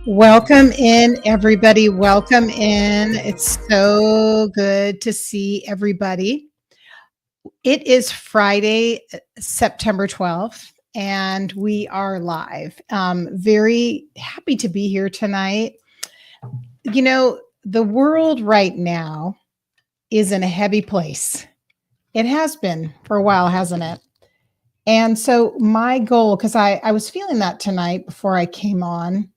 Welcome in, everybody. Welcome in. It's so good to see everybody. It is Friday, September 12th, and we are live. Very happy to be here tonight. You know, the world right now is in a heavy place. It has been for a while, hasn't it? And so my goal, because I was feeling that tonight before I came on,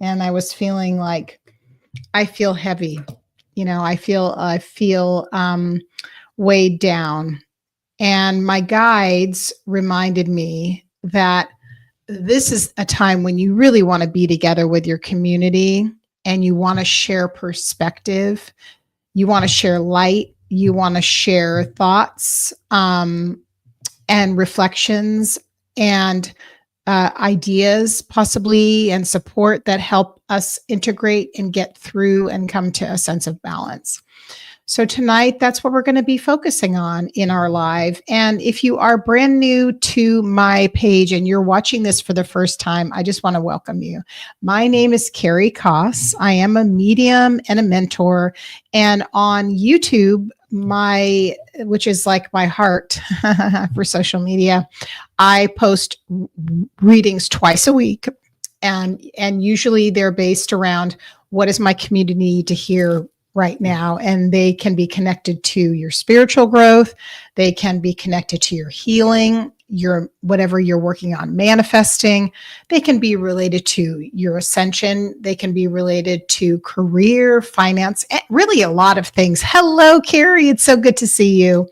and I was feeling like I feel heavy. I feel weighed down. And my guides reminded me that this is a time when you really want to be together with your community and you want to share perspective. You want to share light. You want to share thoughts and reflections and ideas possibly and support that help us integrate and get through and come to a sense of balance. So tonight, that's what we're going to be focusing on in our live. And if you are brand new to my page and you're watching this for the first time, I just want to welcome you. My name is Carey. I am a medium and a mentor. And on YouTube, which is like my heart for social media, I post readings twice a week. And usually they're based around what does my community need to hear right now, and they can be connected to your spiritual growth. They can be connected to your healing, your whatever you're working on manifesting. They can be related to your ascension. They can be related to career, finance, really a lot of things. Hello, Carey. It's so good to see you.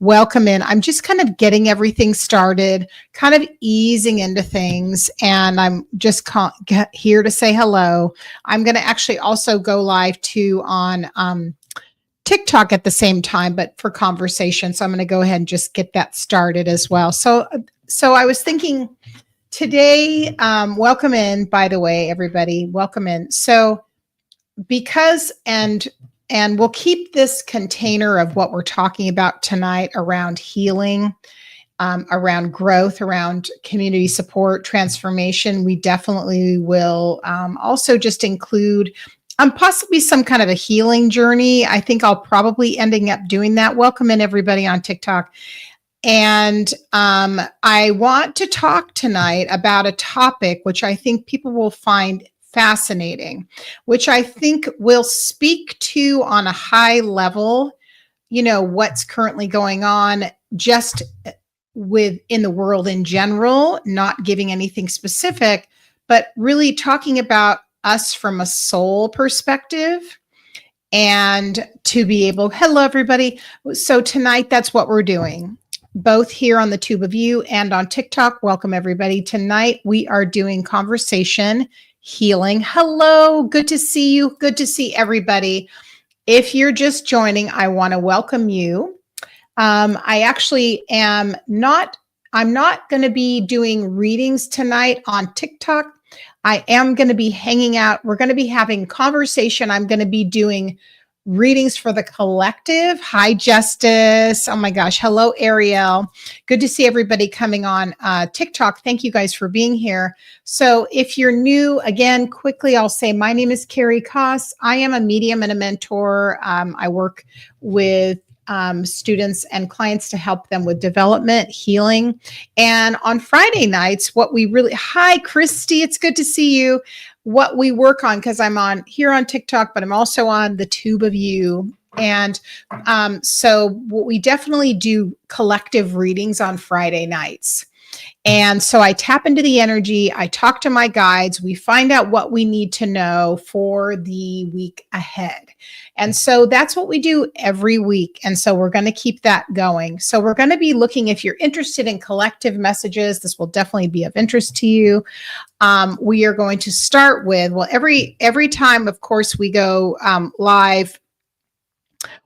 Welcome in. I'm just kind of getting everything started, kind of easing into things, and I'm just here to say hello. I'm going to actually also go live too on TikTok at the same time, but for conversation. So I'm going to go ahead and just get that started as well. So I was thinking today, welcome in, by the way, everybody, welcome in. So because, and we'll keep this container of what we're talking about tonight around healing, around growth, around community support, transformation. We definitely will also just include possibly some kind of a healing journey. I think I'll probably ending up doing that. Welcome in, everybody on TikTok. And I want to talk tonight about a topic which I think people will find fascinating, which I think will speak to on a high level, what's currently going on just in the world in general, not giving anything specific, but really talking about us from a soul perspective and to be able, hello, everybody. So tonight, that's what we're doing, both here on the Tube of You and on TikTok. Welcome, everybody. Tonight, we are doing conversation healing. Hello, good to see you. Good to see everybody. If you're just joining, I want to welcome you. I actually I'm not going to be doing readings tonight on TikTok. I am going to be hanging out. We're going to be having conversation. I'm going to be doing readings for the collective. Hi, Justice. Oh my gosh. Hello, Ariel. Good to see everybody coming on TikTok. Thank you guys for being here. So if you're new, again, quickly, I'll say my name is Carey. I am a medium and a mentor. I work with students and clients to help them with development, healing. And on Friday nights, hi, Christy, it's good to see you. What we work on, because I'm on here on TikTok, but I'm also on the Tube of You. And so we definitely do collective readings on Friday nights. And so I tap into the energy, I talk to my guides, we find out what we need to know for the week ahead. And so that's what we do every week. And so we're going to keep that going. So we're going to be looking, if you're interested in collective messages, this will definitely be of interest to you. We are going to start with, every time, of course, we go live.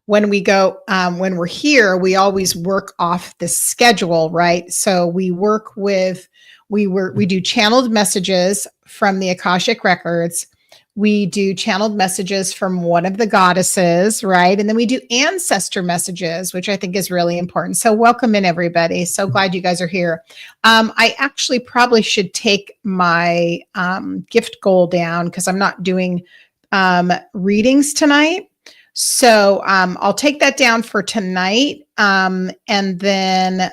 When we're here, we always work off the schedule, right? So we do channeled messages from the Akashic records. We do channeled messages from one of the goddesses, right? And then we do ancestor messages, which I think is really important. So welcome in, everybody. So glad you guys are here. I actually probably should take my gift goal down because I'm not doing readings tonight. So I'll take that down for tonight. And then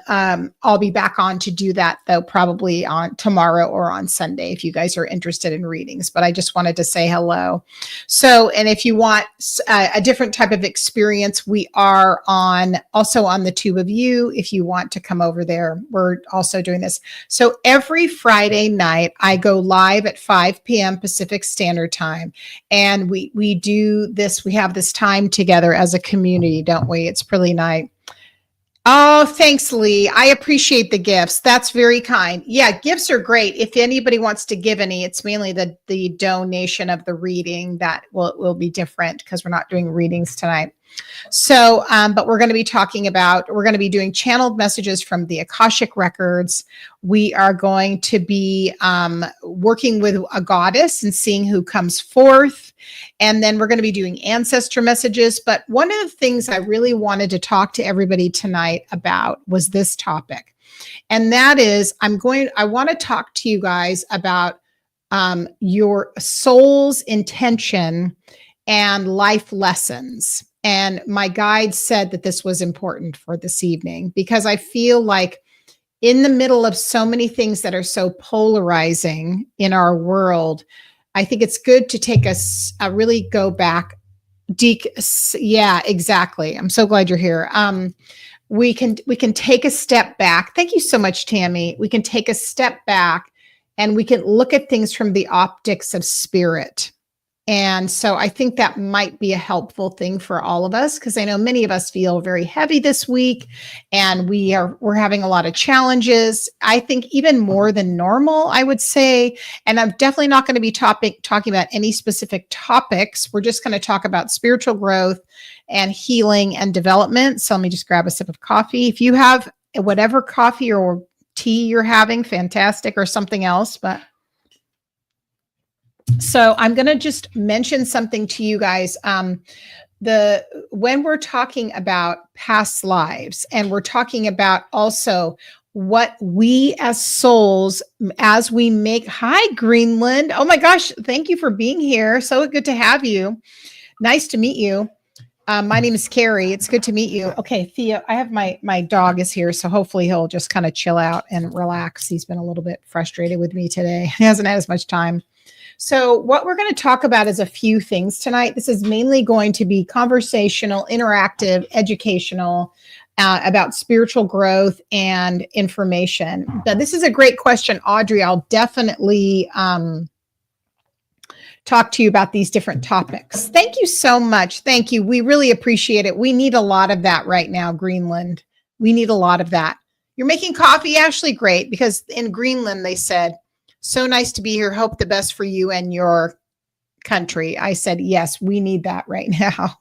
I'll be back on to do that, though, probably on tomorrow or on Sunday if you guys are interested in readings. But I just wanted to say hello. So, and if you want a different type of experience, we are also on the Tube of You. If you want to come over there, we're also doing this. So every Friday night, I go live at 5 p.m. Pacific Standard Time. And we do this, we have this time together as a community, don't we? It's pretty nice. Oh, thanks, Lee. I appreciate the gifts. That's very kind. Yeah, gifts are great. If anybody wants to give any, it's mainly the donation of the reading that will be different because we're not doing readings tonight. So, but we're going to be doing channeled messages from the Akashic records. We are going to be working with a goddess and seeing who comes forth. And then we're going to be doing ancestor messages. But one of the things I really wanted to talk to everybody tonight about was this topic. And that is, I want to talk to you guys about your soul's intention and life lessons. And my guide said that this was important for this evening because I feel like in the middle of so many things that are so polarizing in our world, I think it's good to take a really go back. Yeah, exactly. I'm so glad you're here. We can take a step back. Thank you so much, Tammy. We can take a step back and we can look at things from the optics of spirit. And so I think that might be a helpful thing for all of us because I know many of us feel very heavy this week and we're having a lot of challenges. I think even more than normal, I would say. And I'm definitely not going to be talking about any specific topics. We're just going to talk about spiritual growth and healing and development. So let me just grab a sip of coffee. If you have whatever coffee or tea you're having, fantastic, or something else, but so I'm going to just mention something to you guys. When we're talking about past lives and we're talking about also what we as souls, as we make, hi, Greenland. Oh my gosh. Thank you for being here. So good to have you. Nice to meet you. My name is Carey. It's good to meet you. Okay, Theo, I have my dog is here. So hopefully he'll just kind of chill out and relax. He's been a little bit frustrated with me today. He hasn't had as much time. So what we're going to talk about is a few things tonight. This is mainly going to be conversational, interactive, educational, about spiritual growth and information. But this is a great question, Audrey. I'll definitely talk to you about these different topics. Thank you so much. Thank you. We really appreciate it. We need a lot of that right now, Greenland. We need a lot of that. You're making coffee, Ashley? Great, because in Greenland, they said, so nice to be here. Hope the best for you and your country. I said, yes, we need that right now.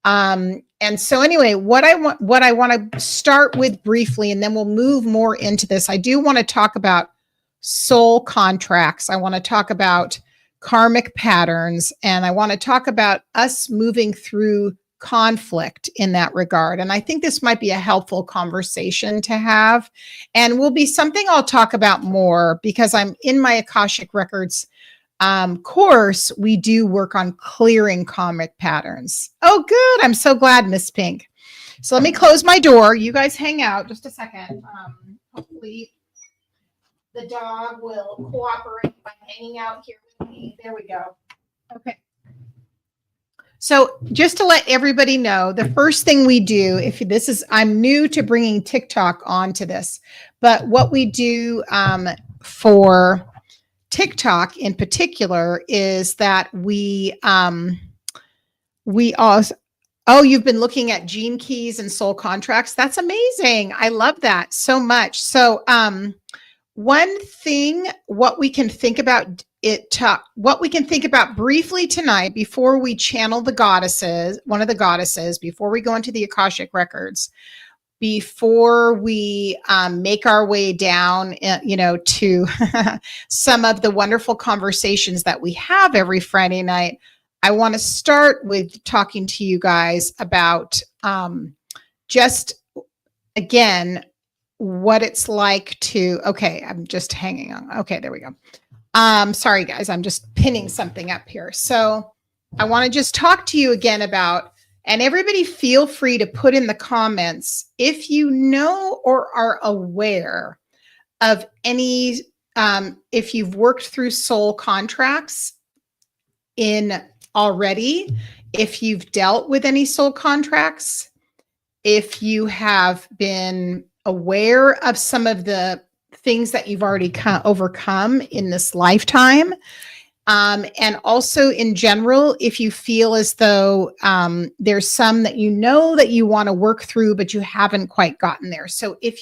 And so anyway, what I want to start with briefly, and then we'll move more into this. I do want to talk about soul contracts. I want to talk about karmic patterns, and I want to talk about us moving through conflict in that regard. And I think this might be a helpful conversation to have, and will be something I'll talk about more because I'm in my Akashic Records course. We do work on clearing karmic patterns. Oh, good. I'm so glad, Miss Pink. So let me close my door. You guys hang out just a second. Hopefully the dog will cooperate by hanging out here with me. There we go. Okay. So just to let everybody know, the first thing we do, I'm new to bringing TikTok onto this, but what we do for TikTok in particular is that we also, oh, you've been looking at gene keys and soul contracts. That's amazing. I love that so much. So one thing, what we can think about briefly tonight before we channel the goddesses, one of the goddesses, before we go into the Akashic Records, before we make our way down, to some of the wonderful conversations that we have every Friday night, I want to start with talking to you guys about just, again, what it's like to, okay, I'm just hanging on. Okay, there we go. Sorry, guys, I'm just pinning something up here. So I want to just talk to you again about, and everybody feel free to put in the comments if you know or are aware of any, if you've worked through soul contracts in already, if you've dealt with any soul contracts, if you have been aware of some of the things that you've already overcome in this lifetime. And also in general, if you feel as though there's some that you know that you want to work through, but you haven't quite gotten there. So if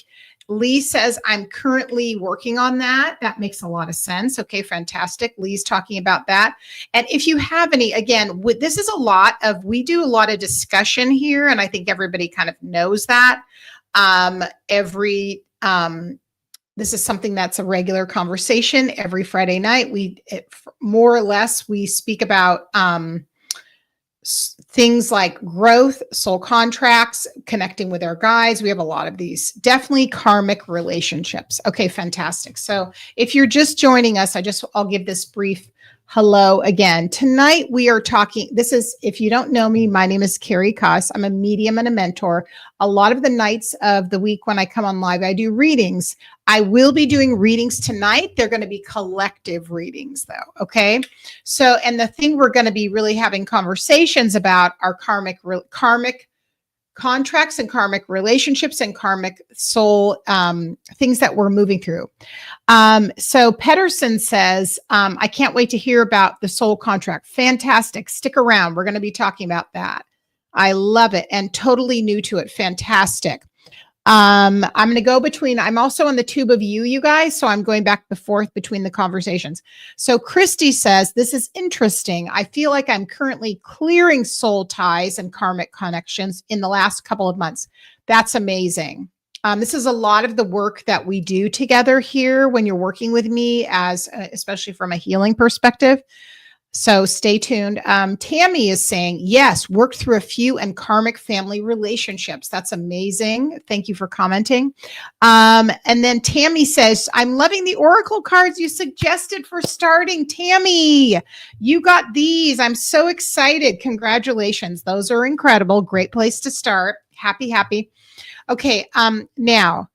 Lee says, I'm currently working on that, that makes a lot of sense. Okay, fantastic. Lee's talking about that. And if you have any, again, this is we do a lot of discussion here, and I think everybody kind of knows that. This is something that's a regular conversation every Friday night. More or less, we speak about things like growth, soul contracts, connecting with our guides. We have a lot of these. Definitely karmic relationships. Okay, fantastic. So if you're just joining us, I'll give this brief hello again. Tonight we are talking, if you don't know me, my name is Carey Koss. I'm a medium and a mentor. A lot of the nights of the week when I come on live, I do readings. I will be doing readings tonight. They're going to be collective readings though. Okay. So, and the thing we're going to be really having conversations about are karmic contracts and karmic relationships and karmic soul things that we're moving through. So Pedersen says, I can't wait to hear about the soul contract. Fantastic. Stick around. We're going to be talking about that. I love it and totally new to it. Fantastic. I'm going to go I'm also on the tube of you guys. So I'm going back and forth between the conversations. So Christy says, this is interesting. I feel like I'm currently clearing soul ties and karmic connections in the last couple of months. That's amazing. This is a lot of the work that we do together here when you're working with me, especially from a healing perspective. So stay tuned. Tammy is saying, yes, worked through a few and karmic family relationships. That's amazing. Thank you for commenting. And then Tammy says, I'm loving the oracle cards you suggested for starting. Tammy, you got these. I'm so excited. Congratulations. Those are incredible. Great place to start. Happy. Okay. Now,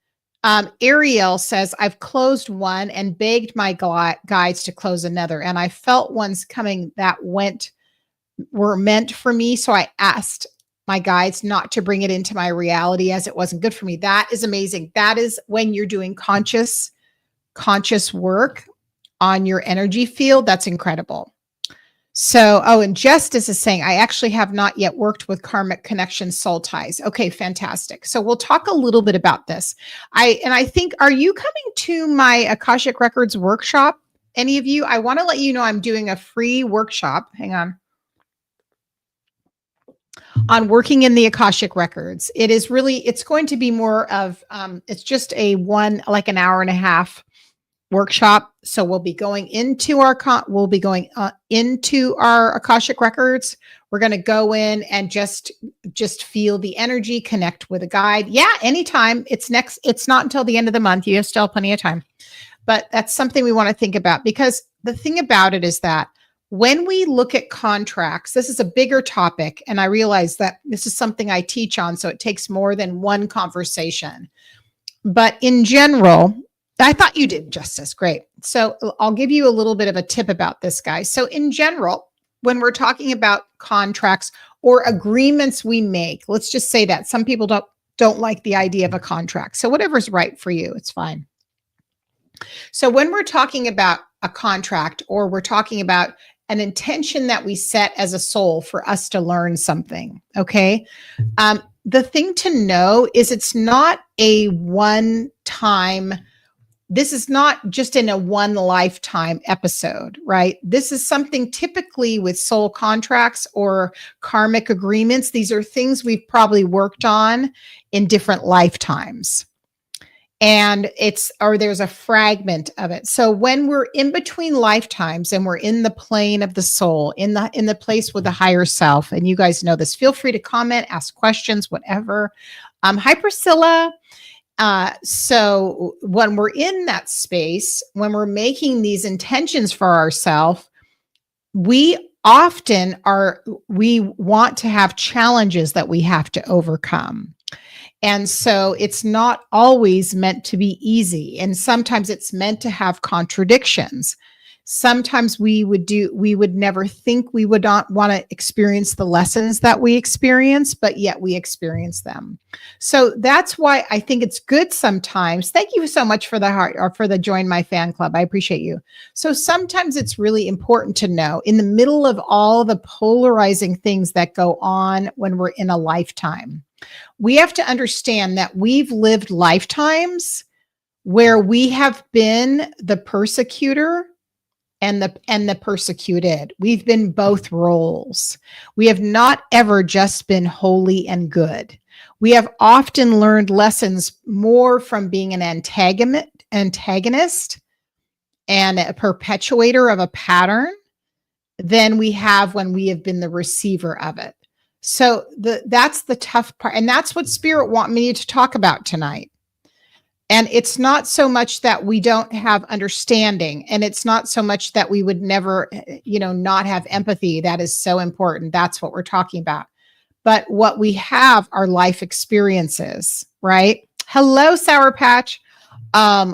Ariel says, I've closed one and begged my guides to close another. And I felt ones coming that were meant for me. So I asked my guides not to bring it into my reality as it wasn't good for me. That is amazing. That is when you're doing conscious work on your energy field. That's incredible. So, and Justice is saying, I actually have not yet worked with karmic connection soul ties. Okay, fantastic. So we'll talk a little bit about this. I think, are you coming to my Akashic Records workshop? Any of you? I want to let you know I'm doing a free workshop. Hang on working in the Akashic Records. It's going to be more of, it's just like an hour and a half workshop. So we'll be going into our Akashic Records. We're going to go in and just feel the energy, connect with a guide. Yeah, anytime. It's not until the end of the month. You still have plenty of time. But that's something we want to think about, because the thing about it is that when we look at contracts, this is a bigger topic. And I realize that this is something I teach on, so it takes more than one conversation. But in general, I thought you did, Justice. Great. So I'll give you a little bit of a tip about this, guys. So in general, when we're talking about contracts or agreements we make, let's just say that some people don't like the idea of a contract. So whatever's right for you, it's fine. So when we're talking about a contract, or we're talking about an intention that we set as a soul for us to learn something, okay? The thing to know is it's not a one-time this is not just in a one lifetime episode, right? This is something typically with soul contracts or karmic agreements. These are things we've probably worked on in different lifetimes. And there's a fragment of it. So when we're in between lifetimes and we're in the plane of the soul, in the place with the higher self, and you guys know this, feel free to comment, ask questions, whatever. Hi, Priscilla. So when we're in that space, when we're making these intentions for ourselves, we want to have challenges that we have to overcome. And so it's not always meant to be easy. And sometimes it's meant to have contradictions. Sometimes we would never think we would not want to experience the lessons that we experience, but yet we experience them. So that's why I think it's good sometimes. Thank you so much for the heart or for the join my fan club. I appreciate you. So sometimes it's really important to know in the middle of all the polarizing things that go on when we're in a lifetime, we have to understand that we've lived lifetimes where we have been the persecutor and the persecuted. We've been both roles. We have not ever just been holy and good. We have often learned lessons more from being an antagonist and a perpetuator of a pattern than we have when we have been the receiver of it. So that's the tough part. And that's what Spirit want me to talk about tonight. And it's not so much that we don't have understanding, and it's not so much that we would never, not have empathy. That is so important. That's what we're talking about. But what we have are life experiences, right? Hello, Sour Patch.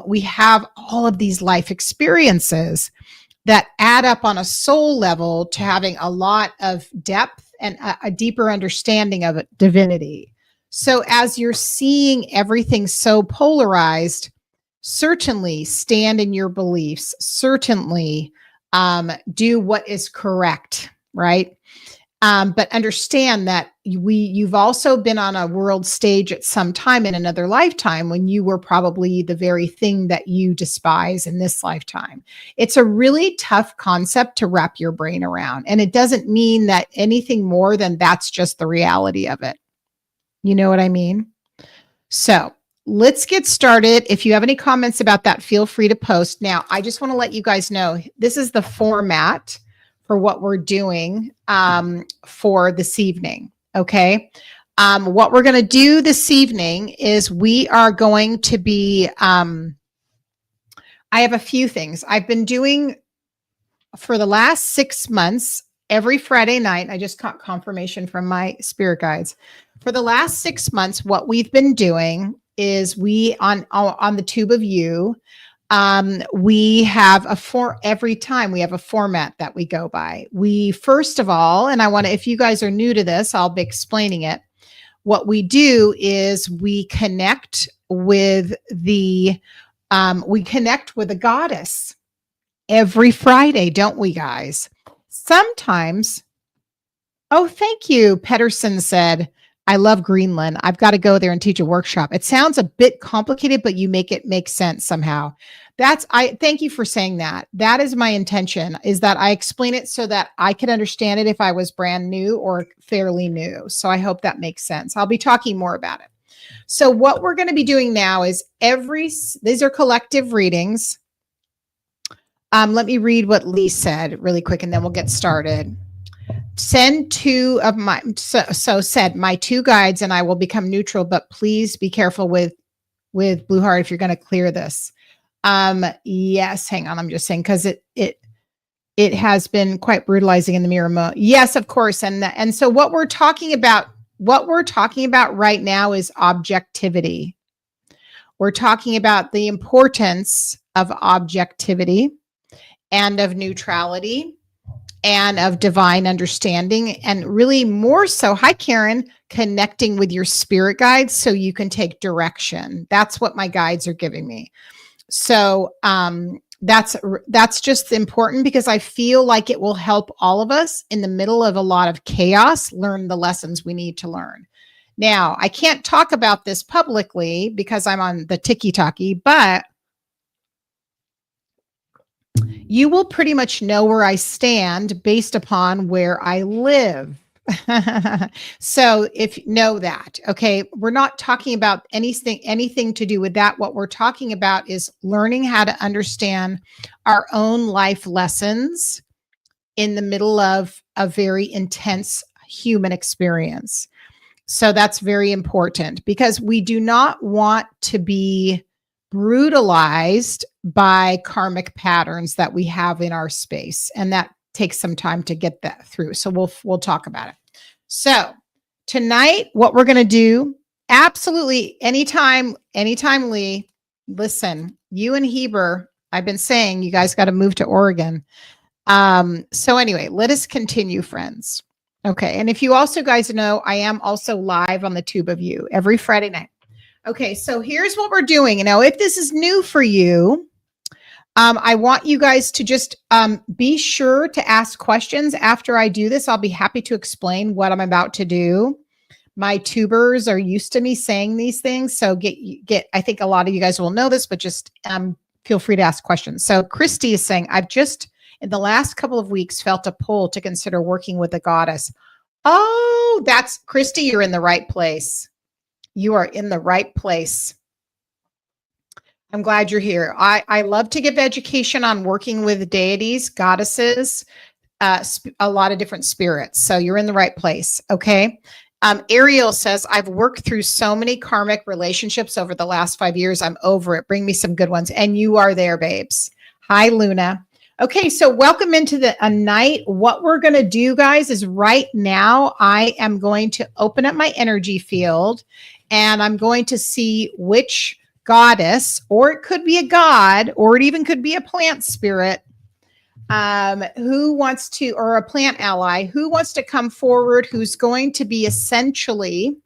We have all of these life experiences that add up on a soul level to having a lot of depth and a deeper understanding of divinity. So as you're seeing everything so polarized, certainly stand in your beliefs, certainly do what is correct, right? But understand that you've also been on a world stage at some time in another lifetime when you were probably the very thing that you despise in this lifetime. It's a really tough concept to wrap your brain around. And it doesn't mean that anything more than that's just the reality of it. You know what I mean? So let's get started. If you have any comments about that, feel free to post. Now, I just want to let you guys know, this is the format for what we're doing for this evening. Okay. What we're going to do this evening is we are going to be, I have a few things I've been doing for the last 6 months. Every Friday night, I just got confirmation from my spirit guides. For the last 6 months, what we've been doing is we on the Tube of You, we have every time we have a format that we go by. We first of all, and if you guys are new to this, I'll be explaining it. What we do is we connect with the goddess every Friday, don't we, guys? Sometimes, oh, thank you. Pedersen said, I love Greenland. I've got to go there and teach a workshop. It sounds a bit complicated, but you make it make sense somehow. Thank you for saying that. That is my intention, is that I explain it so that I could understand it if I was brand new or fairly new. So I hope that makes sense. I'll be talking more about it. So what we're going to be doing now is these are collective readings. Let me read what Lee said really quick, and then we'll get started. Send two of my, said my two guides and I will become neutral, but please be careful with Blue Heart if you're going to clear this. Yes, hang on. I'm just saying, because it has been quite brutalizing in the mirror mode. Yes, of course. And so what we're talking about right now is objectivity. We're talking about the importance of objectivity and of neutrality and of divine understanding, and really more so, hi Karen, connecting with your spirit guides so you can take direction. That's what my guides are giving me. So that's just important, because I feel like it will help all of us in the middle of a lot of chaos learn the lessons we need to learn. Now, I can't talk about this publicly because I'm on the tiki-talkie, but you will pretty much know where I stand based upon where I live. So if you know that, okay, we're not talking about anything to do with that. What we're talking about is learning how to understand our own life lessons in the middle of a very intense human experience. So that's very important because we do not want to be brutalized by karmic patterns that we have in our space. And that takes some time to get that through. So we'll talk about it. So tonight, what we're going to do, absolutely anytime, Lee, listen, you and Heber, I've been saying you guys got to move to Oregon. So anyway, let us continue, friends. Okay. And if you also guys know, I am also live on the Tube of You every Friday night. Okay. So here's what we're doing. If this is new for you, I want you guys to just be sure to ask questions after I do this. I'll be happy to explain what I'm about to do. My tubers are used to me saying these things. So I think a lot of you guys will know this, but just feel free to ask questions. So Christy is saying, I've just in the last couple of weeks felt a pull to consider working with a goddess. Oh, that's Christy. You're in the right place. You are in the right place. I'm glad you're here. I love to give education on working with deities, goddesses, a lot of different spirits. So you're in the right place. Okay. Ariel says, I've worked through so many karmic relationships over the last 5 years. I'm over it. Bring me some good ones. And you are there, babes. Hi, Luna. Okay, so welcome into a night. What we're going to do, guys, is right now I am going to open up my energy field and I'm going to see which goddess, or it could be a god, or it even could be a plant spirit, who wants to, or a plant ally, who wants to come forward, who's going to be essentially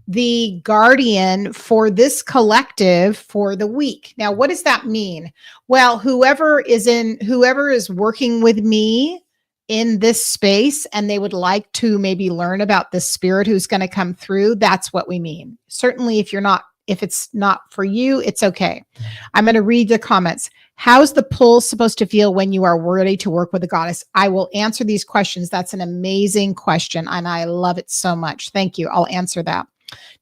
the guardian for this collective for the week. Now, what does that mean? Well, whoever is working with me in this space and they would like to maybe learn about the spirit who's going to come through, that's what we mean. Certainly, if it's not for you, it's okay. I'm going to read the comments. How's the pull supposed to feel when you are ready to work with a goddess? I will answer these questions. That's an amazing question, and I love it so much. Thank you. I'll answer that.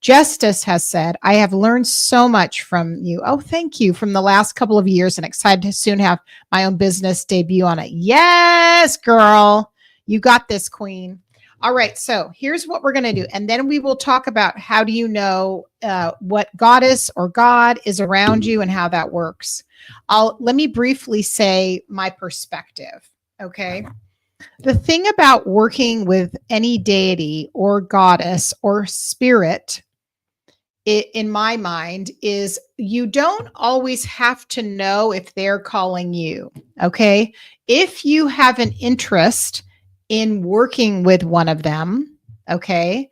Justice has said, I have learned so much from you. Oh, thank you. From the last couple of years and excited to soon have my own business debut on it. Yes, girl. You got this, queen. All right. So here's what we're going to do. And then we will talk about how do you know what goddess or god is around you and how that works. Let me briefly say my perspective. Okay. The thing about working with any deity or goddess or spirit, in my mind, is you don't always have to know if they're calling you. Okay. If you have an interest in working with one of them, okay,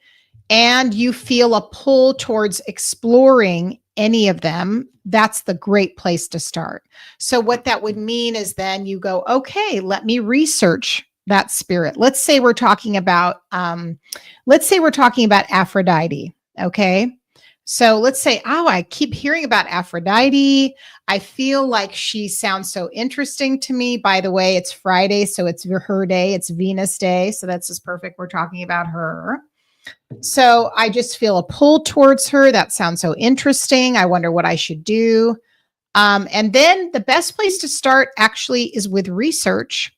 and you feel a pull towards exploring any of them, that's the great place to start. So what that would mean is then you go, okay, let me research that spirit. Let's say we're talking about Aphrodite. Okay. So let's say, I keep hearing about Aphrodite. I feel like she sounds so interesting to me. By the way, it's Friday, so it's her day. It's Venus Day. So that's just perfect. We're talking about her. So I just feel a pull towards her. That sounds so interesting. I wonder what I should do. And then the best place to start actually is with research.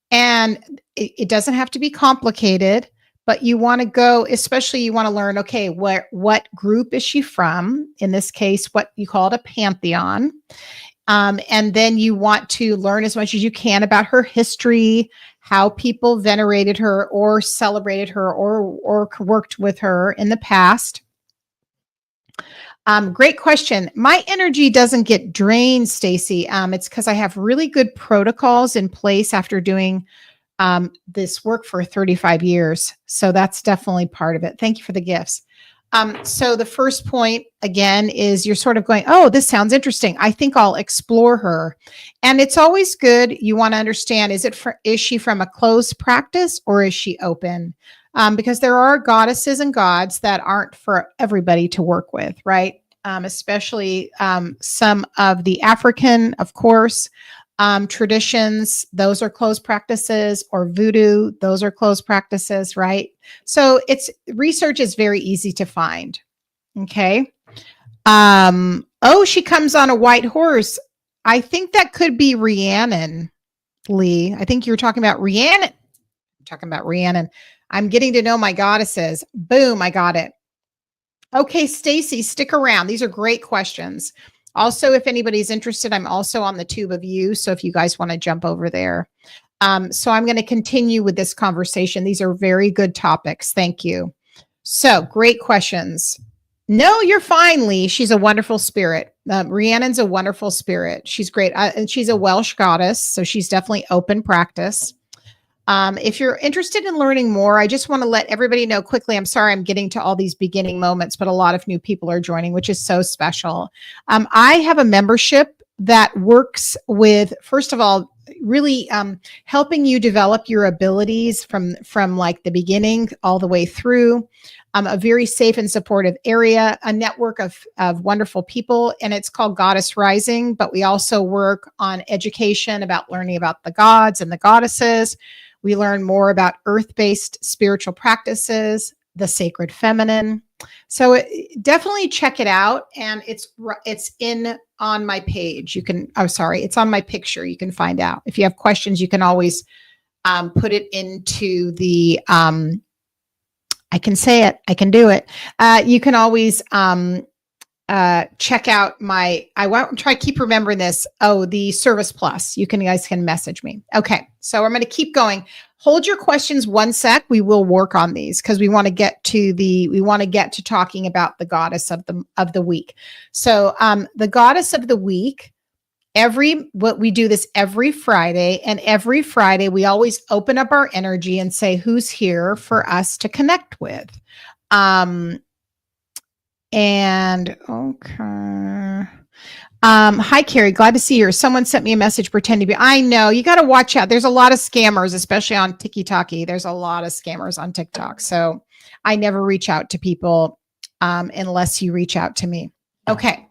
And it doesn't have to be complicated, but you want to go, especially you want to learn, okay, what group is she from? In this case, what you call it a pantheon. And then you want to learn as much as you can about her history, how people venerated her or celebrated her or worked with her in the past. Great question. My energy doesn't get drained, Stacy. It's because I have really good protocols in place after doing this work for 35 years. So that's definitely part of it. Thank you for the gifts. So the first point, again, is you're sort of going, oh, this sounds interesting. I think I'll explore her. And it's always good. You want to understand, is she from a closed practice or is she open? Because there are goddesses and gods that aren't for everybody to work with, right? Especially some of the African, of course, traditions, those are closed practices, or voodoo, those are closed practices, right? So research is very easy to find. Okay. Oh, she comes on a white horse. I think that could be Rhiannon, Lee. I think you were talking about Rhiannon. I'm talking about Rhiannon. I'm getting to know my goddesses. Boom, I got it. Okay, Stacy, stick around. These are great questions. Also, if anybody's interested, I'm also on the Tube of You. So if you guys want to jump over there. So I'm going to continue with this conversation. These are very good topics. Thank you. So great questions. No, you're fine, Lee. She's a wonderful spirit. Rhiannon's a wonderful spirit. She's great. And she's a Welsh goddess. So she's definitely open practice. If you're interested in learning more, I just want to let everybody know quickly. I'm sorry I'm getting to all these beginning moments, but a lot of new people are joining, which is so special. I have a membership that works with, first of all, really helping you develop your abilities from like the beginning all the way through. A very safe and supportive area, a network of wonderful people, and it's called Goddess Rising. But we also work on education about learning about the gods and the goddesses. We learn more about earth-based spiritual practices, the sacred feminine. So definitely check it out, and it's on my page. You can, it's on my picture. You can find out. If you have questions, you can always put it into the. I can say it. I can do it. You can always check out my. I won't try to keep remembering this. Oh, the Service Plus. You guys can message me. Okay, so I'm going to keep going. Hold your questions 1 sec. We will work on these because we want to get to talking about the goddess of the week. So the goddess of the week. We do this every Friday, and every Friday we always open up our energy and say who's here for us to connect with. And okay. Hi, Carey. Glad to see you. Someone sent me a message pretending to be. I know you got to watch out. There's a lot of scammers, especially on TikTok. There's a lot of scammers on TikTok. So I never reach out to people unless you reach out to me. Okay,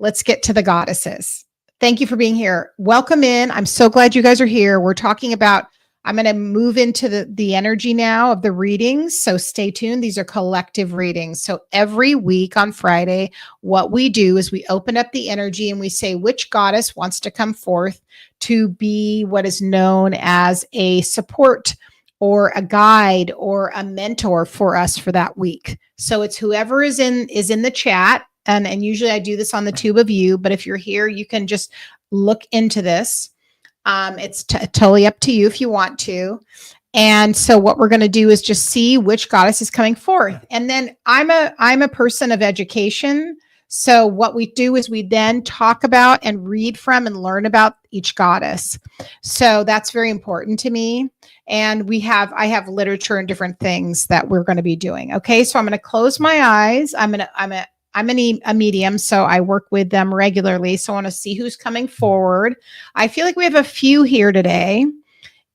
let's get to the goddesses. Thank you for being here. Welcome in. I'm so glad you guys are here. We're talking about, I'm going to move into the energy now of the readings. So stay tuned. These are collective readings. So every week on Friday, what we do is we open up the energy and we say which goddess wants to come forth to be what is known as a support or a guide or a mentor for us for that week. So it's whoever is in the chat. And usually I do this on the Tube of You, but if you're here, you can just look into this. It's totally up to you if you want to. And so what we're going to do is just see which goddess is coming forth. And then I'm a person of education. So what we do is we then talk about and read from and learn about each goddess. So that's very important to me. And I have literature and different things that we're going to be doing. Okay. So I'm going to close my eyes. I'm a medium, so I work with them regularly. So I want to see who's coming forward. I feel like we have a few here today,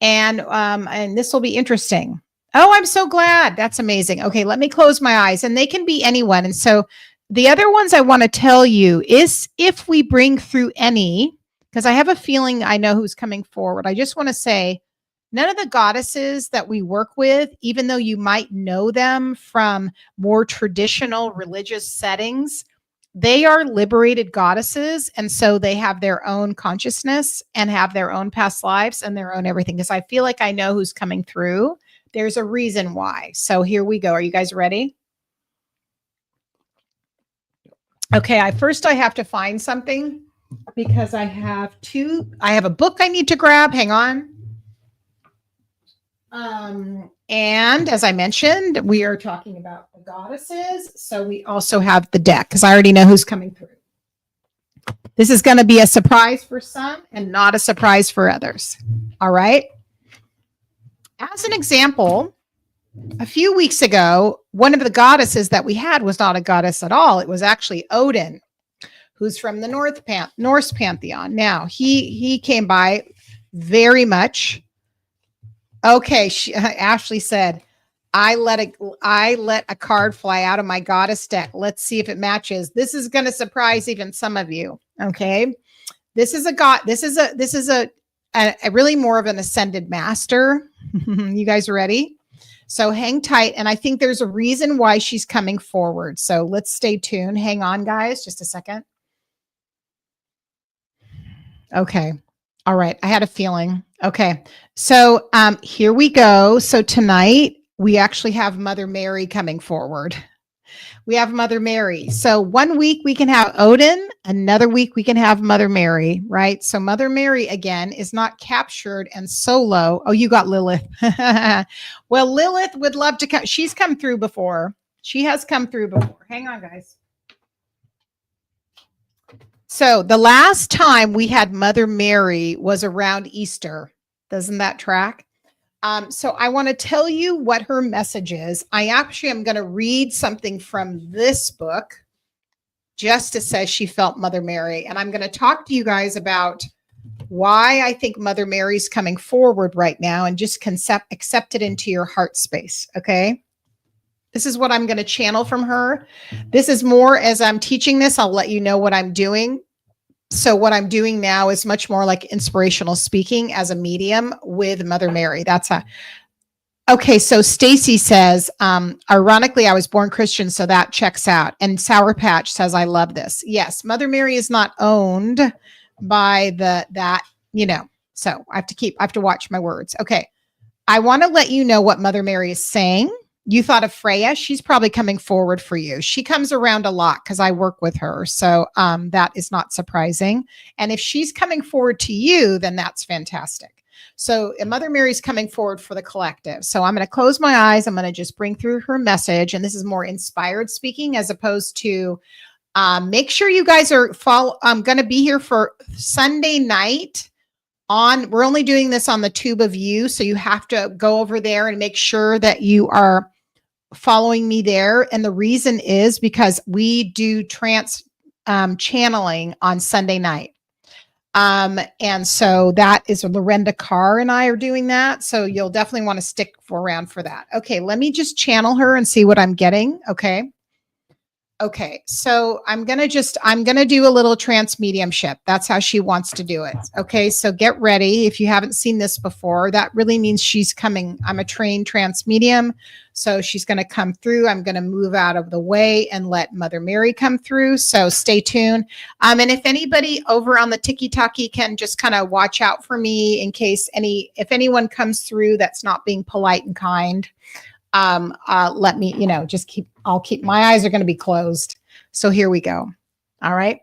and this will be interesting. Oh, I'm so glad. That's amazing. Okay, let me close my eyes, and they can be anyone. And so the other ones I want to tell you is if we bring through any, because I have a feeling I know who's coming forward. I just want to say, none of the goddesses that we work with, even though you might know them from more traditional religious settings, they are liberated goddesses. And so they have their own consciousness and have their own past lives and their own everything. Because I feel like I know who's coming through. There's a reason why. So here we go. Are you guys ready? Okay, first I have to find something because I have a book I need to grab. Hang on. And as I mentioned, we are talking about the goddesses. So we also have the deck because I already know who's coming through. This is going to be a surprise for some and not a surprise for others. All right. As an example, a few weeks ago, one of the goddesses that we had was not a goddess at all. It was actually Odin, who's from the Norse pantheon. Now he came by very much. Okay, Ashley said, I let a card fly out of my goddess deck. Let's see if it matches. This is going to surprise even some of you. Okay, This is a God. This is a really more of an ascended master. You guys ready? So hang tight. And I think there's a reason why she's coming forward. So let's stay tuned. Hang on, guys, just a second. Okay. All right. I had a feeling. Okay. So here we go. So tonight we actually have Mother Mary coming forward. We have Mother Mary. So one week we can have Odin, another week we can have Mother Mary, right? So Mother Mary, again, is not captured and solo. Oh, you got Lilith. Well, Lilith would love to come. She's come through before. She has come through before. Hang on, guys. So the last time we had Mother Mary was around Easter. Doesn't that track? So I want to tell you what her message is. I actually am going to read something from this book. Justice says she felt Mother Mary. And I'm going to talk to you guys about why I think Mother Mary's coming forward right now, and just accept it into your heart space. Okay. This is what I'm going to channel from her. This is more, as I'm teaching this, I'll let you know what I'm doing. So what I'm doing now is much more like inspirational speaking as a medium with Mother Mary. Okay. So Stacy says, ironically, I was born Christian, so that checks out. And Sour Patch says, I love this. Yes. Mother Mary is not owned by so I have to watch my words. Okay. I want to let you know what Mother Mary is saying. You thought of Freya. She's probably coming forward for you. She comes around a lot because I work with her. So that is not surprising. And if she's coming forward to you, then that's fantastic. So Mother Mary's coming forward for the collective. So I'm going to close my eyes. I'm going to just bring through her message. And this is more inspired speaking as opposed to make sure you guys are I'm going to be here for Sunday night. We're only doing this on the Tube of You. So you have to go over there and make sure that you are following me there. And the reason is because we do trance channeling on Sunday night. And so that is Lorenda Carr and I are doing that. So you'll definitely want to stick around for that. Okay. Let me just channel her and see what I'm getting. Okay. Okay, so I'm going to do a little trance mediumship. That's how she wants to do it. Okay, so get ready. If you haven't seen this before, that really means she's coming. I'm a trained trance medium, so she's going to come through. I'm going to move out of the way and let Mother Mary come through. So stay tuned. And if anybody over on the TikTok can just kind of watch out for me in case if anyone comes through that's not being polite and kind. Let me, I'll keep, my eyes are going to be closed. So here we go. All right.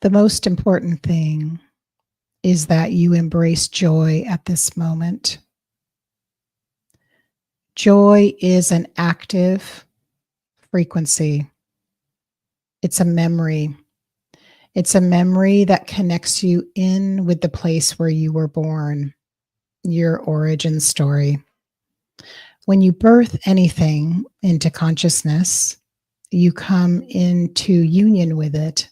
The most important thing is that you embrace joy at this moment. Joy is an active frequency. It's a memory. It's a memory that connects you in with the place where you were born, your origin story. When you birth anything into consciousness, you come into union with it.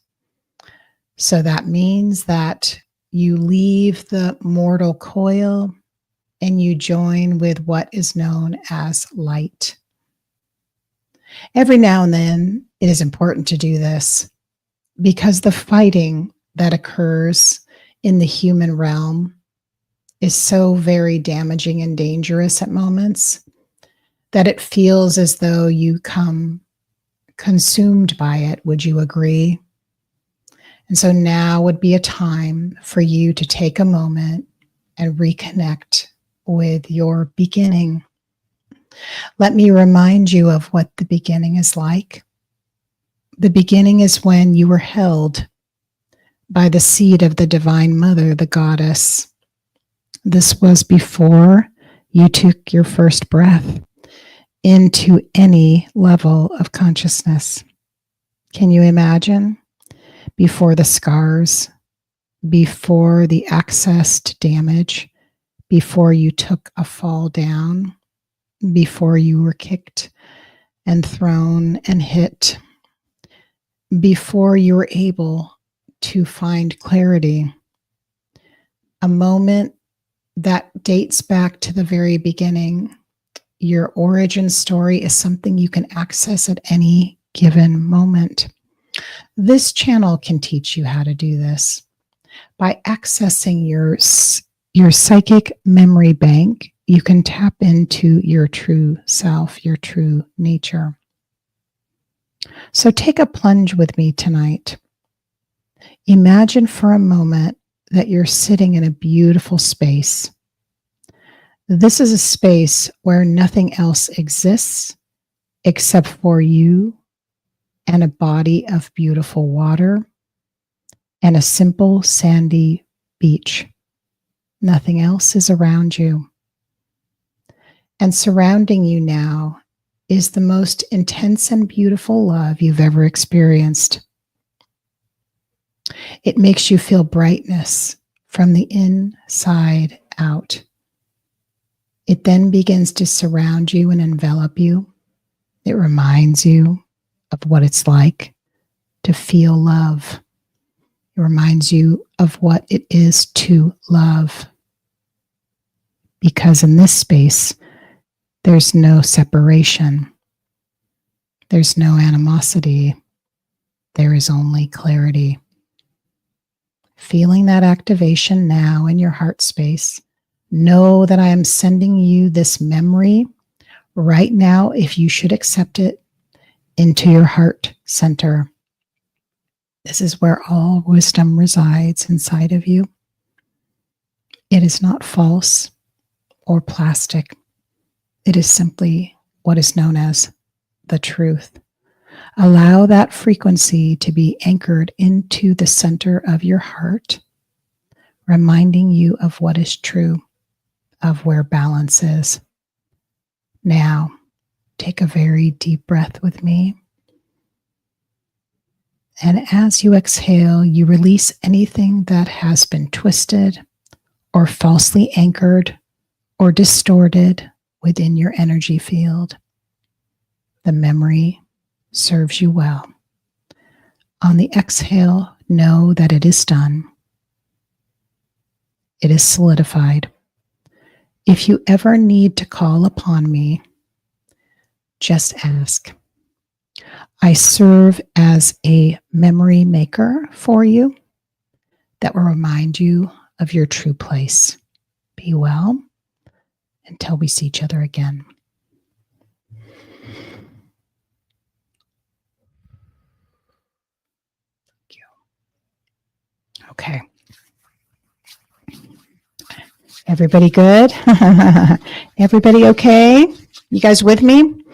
So that means that you leave the mortal coil and you join with what is known as light. Every now and then, it is important to do this because the fighting that occurs in the human realm is so very damaging and dangerous at moments that it feels as though you come consumed by it. Would you agree? And so now would be a time for you to take a moment and reconnect with your beginning. Let me remind you of what the beginning is like. The beginning is when you were held by the seed of the Divine Mother, the Goddess. This was before you took your first breath into any level of consciousness. Can you imagine? Before the scars, before the access to damage, before you took a fall down, before you were kicked and thrown and hit, before you were able to find clarity. a moment that dates back to the very beginning. Your origin story is something you can access at any given moment. This channel can teach you how to do this by accessing your psychic memory bank. You can tap into your true self, your true nature. So take a plunge with me tonight. Imagine for a moment that you're sitting in a beautiful space. This is a space where nothing else exists except for you and a body of beautiful water and a simple sandy beach. Nothing else is around you. And surrounding you now is the most intense and beautiful love you've ever experienced. It makes you feel brightness from the inside out. It then begins to surround you and envelop you. It reminds you of what it's like to feel love. It reminds you of what it is to love. Because in this space, there's no separation. There's no animosity. There is only clarity. Feeling that activation now in your heart space, know that I am sending you this memory right now, if you should accept it, into your heart center. This is where all wisdom resides inside of you. It is not false or plastic. It is simply what is known as the truth. Allow that frequency to be anchored into the center of your heart, reminding you of what is true, of where balance is. Now, take a very deep breath with me. And as you exhale, you release anything that has been twisted or falsely anchored or distorted within your energy field. The memory serves you well. On the exhale, know that it is done. It is solidified. If you ever need to call upon me, just ask. I serve as a memory maker for you that will remind you of your true place. Be well until we see each other again. Thank you. Okay. Everybody good? Everybody okay? You guys with me?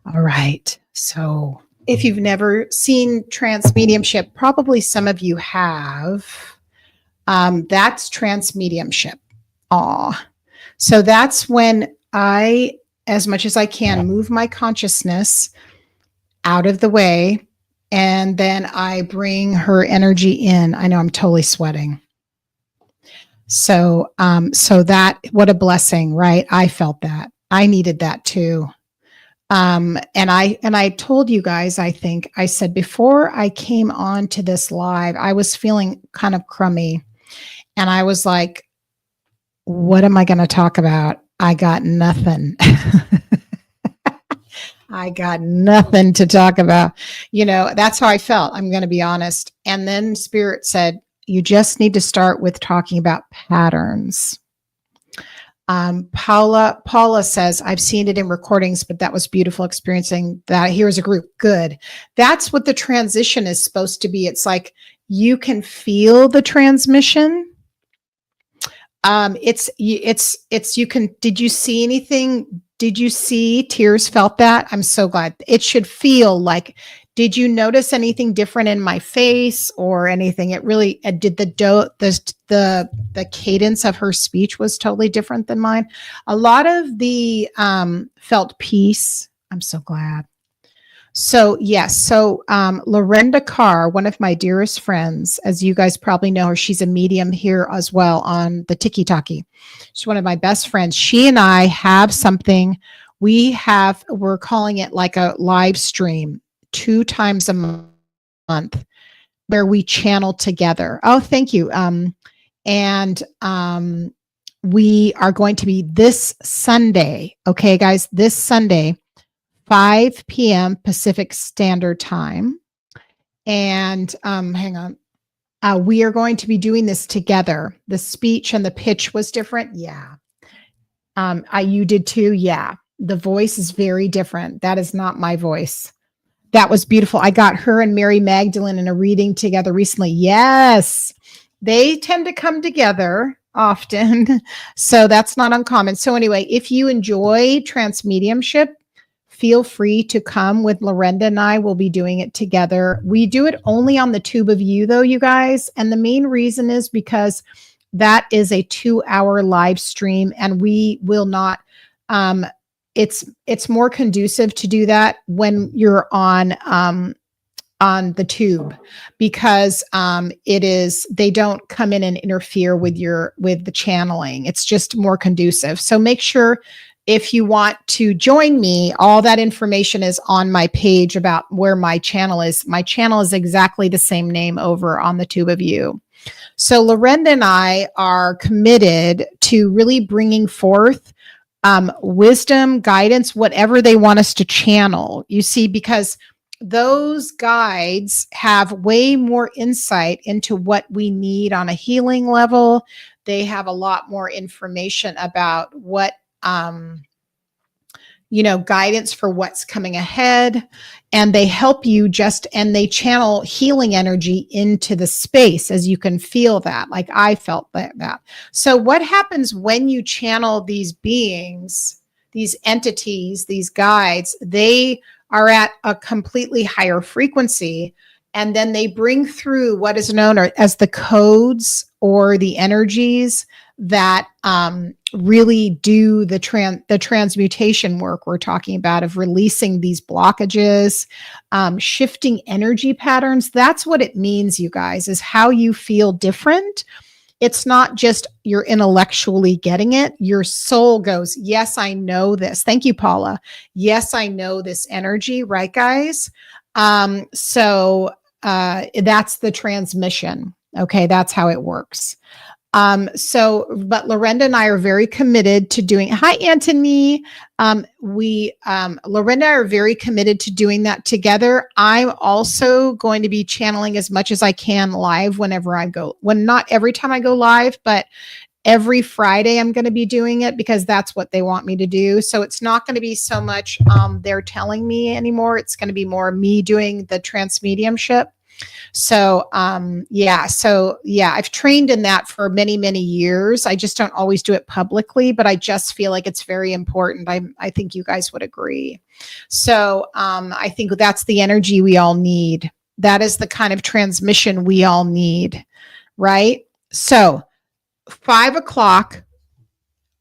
All right. So if you've never seen trance mediumship, probably some of you have. That's trance mediumship. So that's when I, as much as I can, move my consciousness out of the way, and then I bring her energy in. I know I'm totally sweating. So that, what a blessing, right? I felt that. I needed that too. And I told you guys, I think I said before I came on to this live, I was feeling kind of crummy, and I was like, what am I going to talk about? I got nothing. I got nothing to talk about. You know, that's how I felt. I'm going to be honest. And then Spirit said, you just need to start with talking about patterns. Paula says, I've seen it in recordings, but that was beautiful experiencing that. Here's a group. Good. That's what the transition is supposed to be. It's like you can feel the transmission. You can, did you see anything? Did you see Tears felt that? I'm so glad. It should feel like, did you notice anything different in my face or anything? It really did. The cadence of her speech was totally different than mine. A lot of the felt peace. I'm so glad. So yes. So Lorenda Carr, one of my dearest friends, as you guys probably know her, she's a medium here as well on the Tiki Taki. She's one of my best friends. She and I have something. We're calling it like a live stream 2 times a month where we channel together. Oh, thank you. And we are going to be this Sunday. Okay, guys, this Sunday, 5 p.m. Pacific Standard Time. And hang on. We are going to be doing this together. The speech and the pitch was different. Yeah. You did too. Yeah. The voice is very different. That is not my voice. That was beautiful. I got her and Mary Magdalene in a reading together recently. Yes. They tend to come together often. So that's not uncommon. So anyway, if you enjoy trance mediumship, feel free to come with Lorenda and I. Will be doing it together. We do it only on the Tube of You, though, you guys. And the main reason is because that is a 2-hour live stream, and we will not. It's more conducive to do that when you're on the tube, because they don't come in and interfere with the channeling. It's just more conducive. So make sure, if you want to join me, all that information is on my page about where my channel is. My channel is exactly the same name over on the Tube of You. So Lorenda and I are committed to really bringing forth wisdom, guidance, whatever they want us to channel. You see, because those guides have way more insight into what we need on a healing level. They have a lot more information about what guidance for what's coming ahead, and they help you and they channel healing energy into the space, as you can feel that, like I felt that. So what happens when you channel these beings, these entities, these guides? They are at a completely higher frequency, and then they bring through what is known as the codes or the energies that really do the transmutation work we're talking about, of releasing these blockages, shifting energy patterns. That's what it means, you guys, is how you feel different. It's not just you're intellectually getting it. Your soul goes, yes, I know this. Thank you, Paula. Yes, I know this energy, right, guys? So that's the transmission. Okay, that's how it works. But Lorenda and I are very committed to doing. Hi, Anthony. Lorenda and I are very committed to doing that together. I'm also going to be channeling as much as I can live whenever I go. Not every time I go live, but every Friday I'm going to be doing it, because that's what they want me to do. So it's not going to be so much they're telling me anymore. It's going to be more me doing the trance mediumship. So, I've trained in that for many, many years. I just don't always do it publicly, but I just feel like it's very important. I think you guys would agree. So, I think that's the energy we all need. That is the kind of transmission we all need, right? So 5:00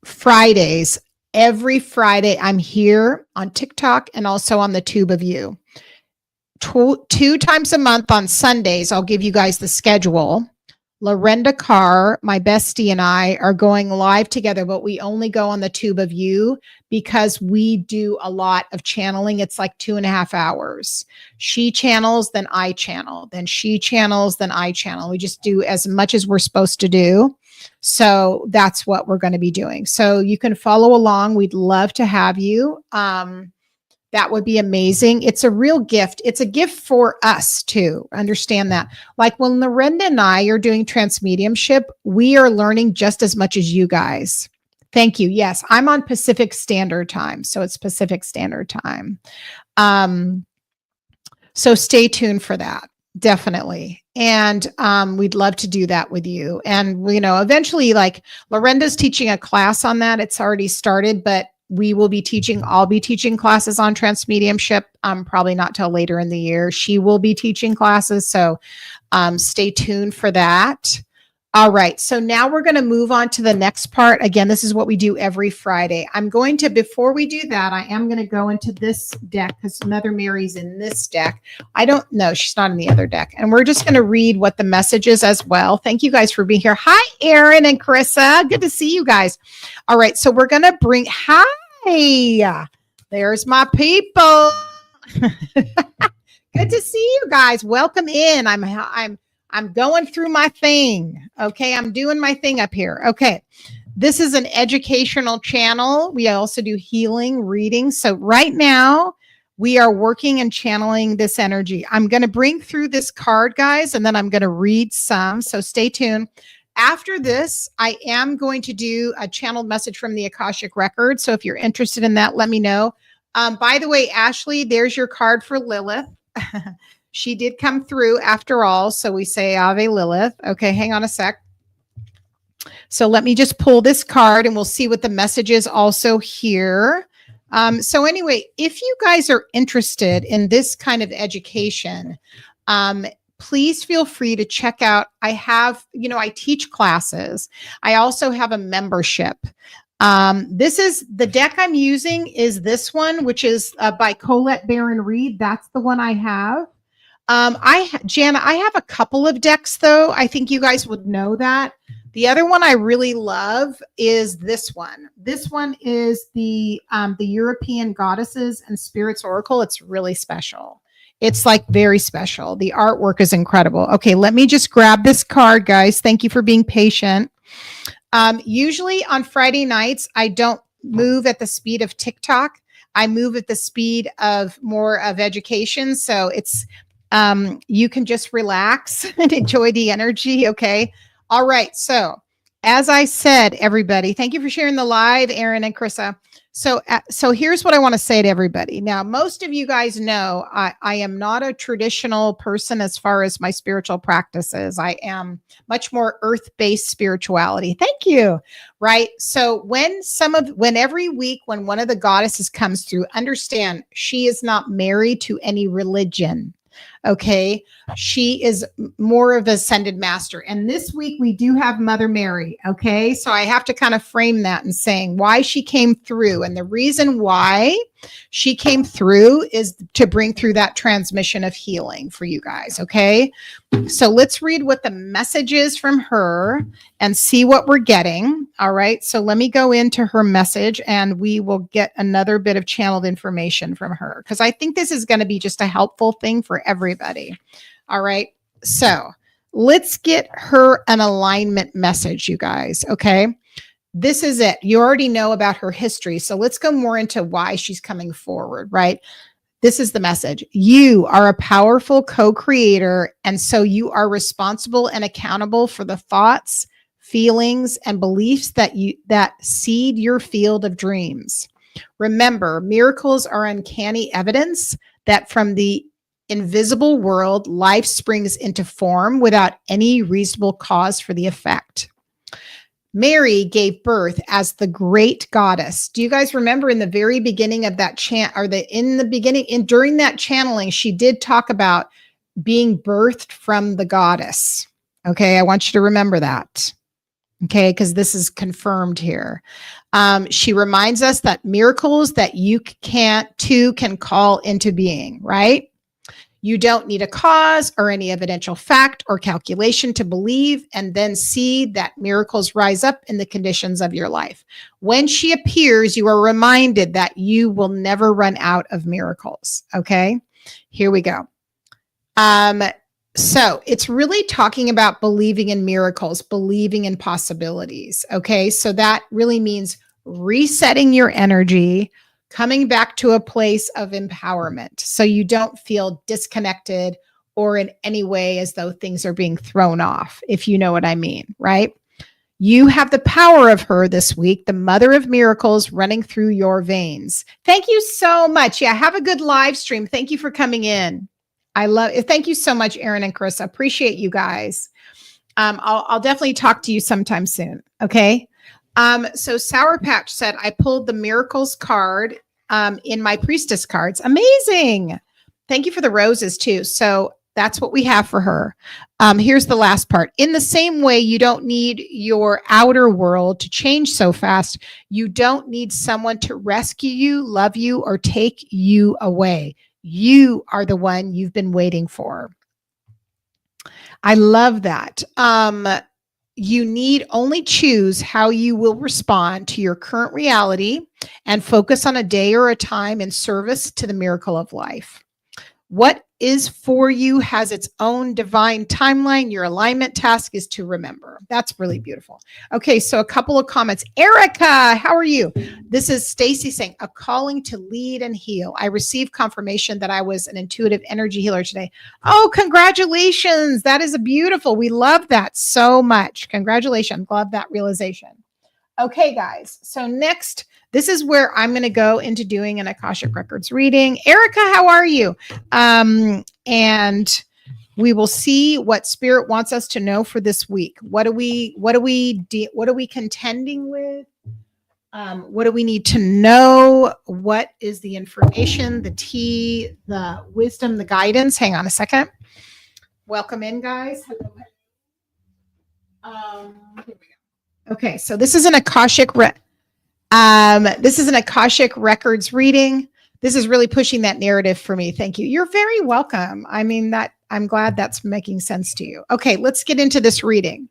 Fridays, every Friday, I'm here on TikTok and also on the Tube of You. 2 times a month on Sundays, I'll give you guys the schedule. Lorenda Carr, my bestie, and I are going live together, but we only go on the Tube of You because we do a lot of channeling. It's like 2.5 hours. She channels, then I channel. Then she channels, then I channel. We just do as much as we're supposed to do. So that's what we're going to be doing. So you can follow along. We'd love to have you. That would be amazing. It's a real gift. It's a gift for us too. Understand that. Like when Lorenda and I are doing trance mediumship, we are learning just as much as you guys. Thank you. Yes, I'm on Pacific Standard Time. So it's Pacific Standard Time. So stay tuned for that. Definitely. And we'd love to do that with you. And, eventually, like Lorenda's teaching a class on that. It's already started, but I'll be teaching classes on trance mediumship. Probably not till later in the year. She will be teaching classes. So stay tuned for that. All right. So now we're going to move on to the next part. Again, this is what we do every Friday. Before we do that, I am going to go into this deck because Mother Mary's in this deck. I don't know. She's not in the other deck. And we're just going to read what the message is as well. Thank you guys for being here. Hi, Erin and Carissa. Good to see you guys. All right. So we're going to bring, hi, there's my people. Good to see you guys. Welcome in. I'm I'm going through my thing. Okay. I'm doing my thing up here. Okay. This is an educational channel. We also do healing, reading. So right now we are working and channeling this energy. I'm going to bring through this card, guys, and then I'm going to read some. So stay tuned. After this, I am going to do a channeled message from the Akashic Record. So if you're interested in that, let me know. By the way, Ashley, there's your card for Lilith. She did come through after all. So we say Ave Lilith. Okay, hang on a sec. So let me just pull this card and we'll see what the message is also here. So anyway, if you guys are interested in this kind of education, please feel free to check out. I have, I teach classes. I also have a membership. This is the deck I'm using is this one, which is by Colette Baron Reed. That's the one I have. Jana, I have a couple of decks though. I think you guys would know that. The other one I really love is this one. This one is the European Goddesses and Spirits Oracle. It's really special. It's like very special. The artwork is incredible. Okay, let me just grab this card, guys. Thank you for being patient. Usually on Friday nights, I don't move at the speed of TikTok. I move at the speed of more of education. So it's, you can just relax and enjoy the energy. Okay. All right. So as I said, everybody, thank you for sharing the live, Aaron and Krissa. So here's what I want to say to everybody. Now, most of you guys know I am not a traditional person as far as my spiritual practices. I am much more earth-based spirituality. Thank you. Right. So when every week when one of the goddesses comes through, understand she is not married to any religion. Okay. She is more of ascended master. And this week we do have Mother Mary. Okay. So I have to kind of frame that in saying why she came through. And the reason why she came through is to bring through that transmission of healing for you guys. Okay. So let's read what the message is from her and see what we're getting. All right. So let me go into her message and we will get another bit of channeled information from her because I think this is going to be just a helpful thing for everybody. All right. So let's get her an alignment message, you guys. Okay. This is it. You already know about her history. So let's go more into why she's coming forward, right? This is the message. You are a powerful co-creator, and so you are responsible and accountable for the thoughts, feelings, and beliefs that seed your field of dreams. Remember, miracles are uncanny evidence that from the invisible world, life springs into form without any reasonable cause for the effect. Mary gave birth as the great goddess. Do you guys remember in the very beginning of that during that channeling, she did talk about being birthed from the goddess. Okay. I want you to remember that. Okay. Because this is confirmed here. She reminds us that miracles that you can call into being, right? You don't need a cause or any evidential fact or calculation to believe and then see that miracles rise up in the conditions of your life. When she appears, you are reminded that you will never run out of miracles. Okay, here we go. So it's really talking about believing in miracles, believing in possibilities. Okay, so that really means resetting your energy, coming back to a place of empowerment so you don't feel disconnected or in any way as though things are being thrown off, if you know what I mean, right? You have the power of her this week, the mother of miracles running through your veins. Thank you so much. Yeah, have a good live stream. Thank you for coming in. I love it. Thank you so much, Aaron and Chris. I appreciate you guys. I'll definitely talk to you sometime soon. Okay. So Sour Patch said, I pulled the miracles card in my priestess cards. Amazing. Thank you for the roses too. So that's what we have for her. Here's the last part. In the same way, you don't need your outer world to change so fast. You don't need someone to rescue you, love you, or take you away. You are the one you've been waiting for. I love that. You need only choose how you will respond to your current reality and focus on a day or a time in service to the miracle of life. What is for you has its own divine timeline. Your alignment task is to remember. That's really beautiful. Okay, so a couple of comments. Erica, how are you? This is Stacy saying, a calling to lead and heal. I received confirmation that I was an intuitive energy healer today. Oh, congratulations. That is beautiful. We love that so much. Congratulations. Love that realization. Okay, guys. So next, this is where I'm going to go into doing an Akashic Records reading. Erica, how are you? And we will see what Spirit wants us to know for this week. What are we contending with? What do we need to know? What is the information, the tea, the wisdom, the guidance? Hang on a second. Welcome in, guys. Hello. Here we go. Okay, so this is an Akashic Records reading. This is really pushing that narrative for me. Thank you. You're very welcome. I mean, that I'm glad that's making sense to you. Okay, let's get into this reading.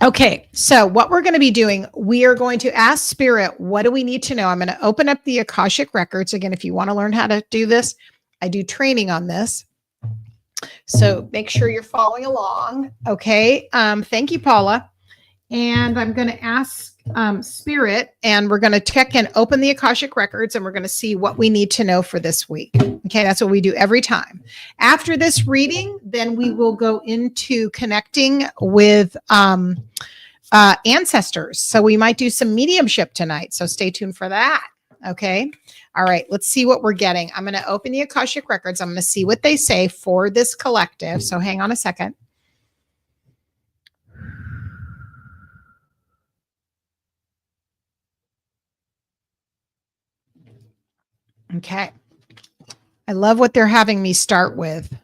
Okay, so what we're going to be doing, we are going to ask Spirit, what do we need to know? I'm going to open up the Akashic Records. Again, if you want to learn how to do this, I do training on this. So make sure you're following along. Okay. Thank you, Paula. And I'm going to ask Spirit, and we're going to check and open the Akashic Records, and we're going to see what we need to know for this week. Okay. That's what we do every time. After this reading, then we will go into connecting with ancestors. So we might do some mediumship tonight. So stay tuned for that. Okay. All right. Let's see what we're getting. I'm going to open the Akashic Records. I'm going to see what they say for this collective. So hang on a second. Okay. I love what they're having me start with.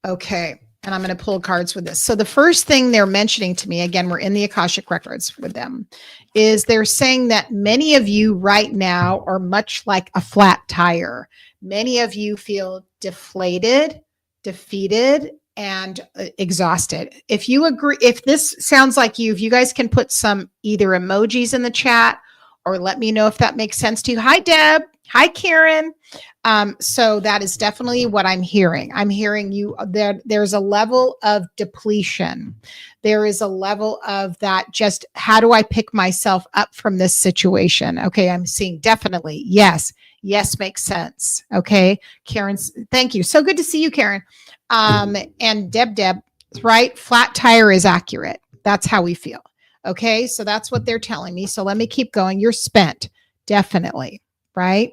Okay. And I'm going to pull cards with this. So the first thing they're mentioning to me, again, we're in the Akashic Records with them, is they're saying that many of you right now are much like a flat tire. Many of you feel deflated, defeated, and exhausted. If you agree, if this sounds like you, if you guys can put some either emojis in the chat or let me know if that makes sense to you. Hi, Deb. Hi, Karen. So that is definitely what I'm hearing. I'm hearing you there's a level of depletion. There is a level of that just, how do I pick myself up from this situation? Okay, I'm seeing definitely. Yes, makes sense. Okay, Karen, thank you. So good to see you, Karen. And Deb, right? Flat tire is accurate. That's how we feel. Okay, so that's what they're telling me. So let me keep going. You're spent, definitely, right?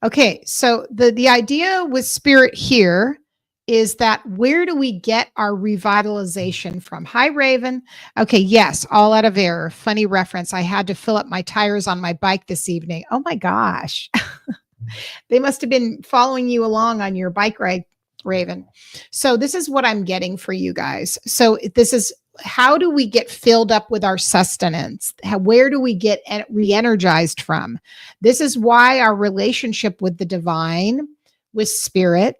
Okay, so the idea with Spirit here is that where do we get our revitalization from? Hi, Raven. Okay, yes, all out of error. Funny reference. I had to fill up my tires on my bike this evening. Oh my gosh. They must have been following you along on your bike ride, Raven. So this is what I'm getting for you guys. So this is, how do we get filled up with our sustenance? Where do we get re-energized from? This is why our relationship with the divine, with Spirit,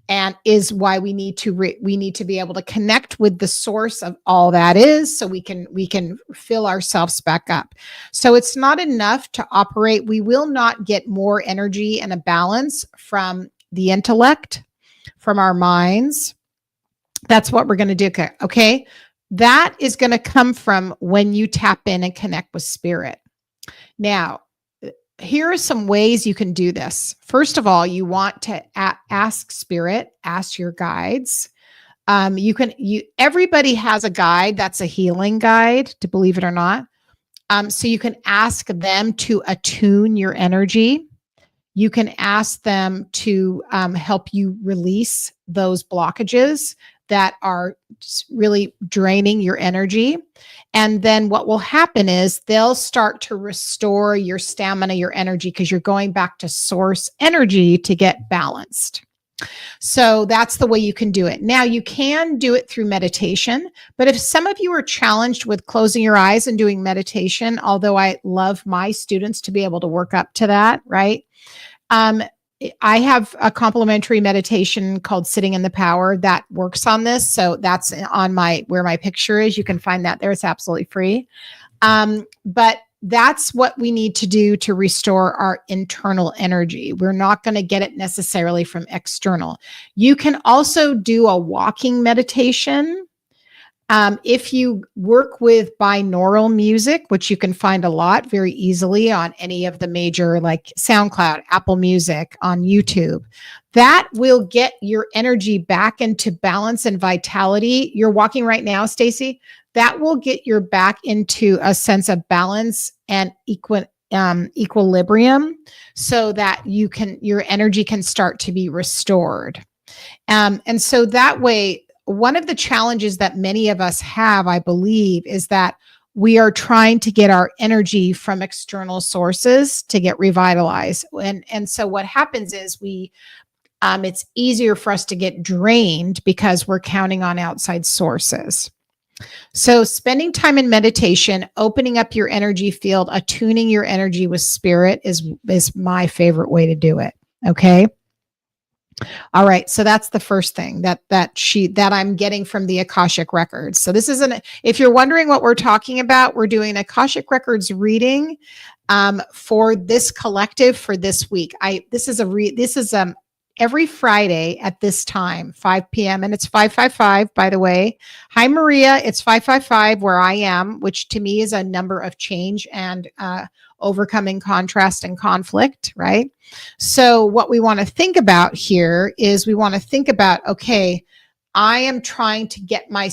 and is why we need to be able to connect with the source of all that is, so we can fill ourselves back up. So it's not enough to operate. We will not get more energy and a balance from the intellect, from our minds. That's what we're going to do. Okay. That is going to come from when you tap in and connect with Spirit. Now, here are some ways you can do this. First of all, you want to ask Spirit, ask your guides. Everybody has a guide that's a healing guide, to believe it or not. So you can ask them to attune your energy. You can ask them to help you release those blockages that are really draining your energy. And then what will happen is they'll start to restore your stamina, your energy, because you're going back to source energy to get balanced. So that's the way you can do it. Now, you can do it through meditation, but if some of you are challenged with closing your eyes and doing meditation, although I love my students to be able to work up to that, right? I have a complimentary meditation called Sitting in the Power that works on this. So that's on where my picture is. You can find that there. It's absolutely free. But that's what we need to do to restore our internal energy. We're not going to get it necessarily from external. You can also do a walking meditation. If you work with binaural music, which you can find a lot very easily on any of the major, like SoundCloud, Apple Music, on YouTube, that will get your energy back into balance and vitality. You're walking right now, Stacy. That will get your back into a sense of balance and equilibrium, so that your energy can start to be restored. And so that way, one of the challenges that many of us have, I believe, is that we are trying to get our energy from external sources to get revitalized. And so what happens is it's easier for us to get drained because we're counting on outside sources. So spending time in meditation, opening up your energy field, attuning your energy with spirit is my favorite way to do it. Okay. All right. So that's the first thing that I'm getting from the Akashic Records. So this isn't, if you're wondering what we're talking about, we're doing Akashic Records reading for this collective for this week. This is every Friday at this time, 5 p.m. And it's 555, by the way. Hi, Maria. It's 555 where I am, which to me is a number of change and overcoming contrast and conflict, right? So what we want to think about here is we want to think about, okay, I am trying to get my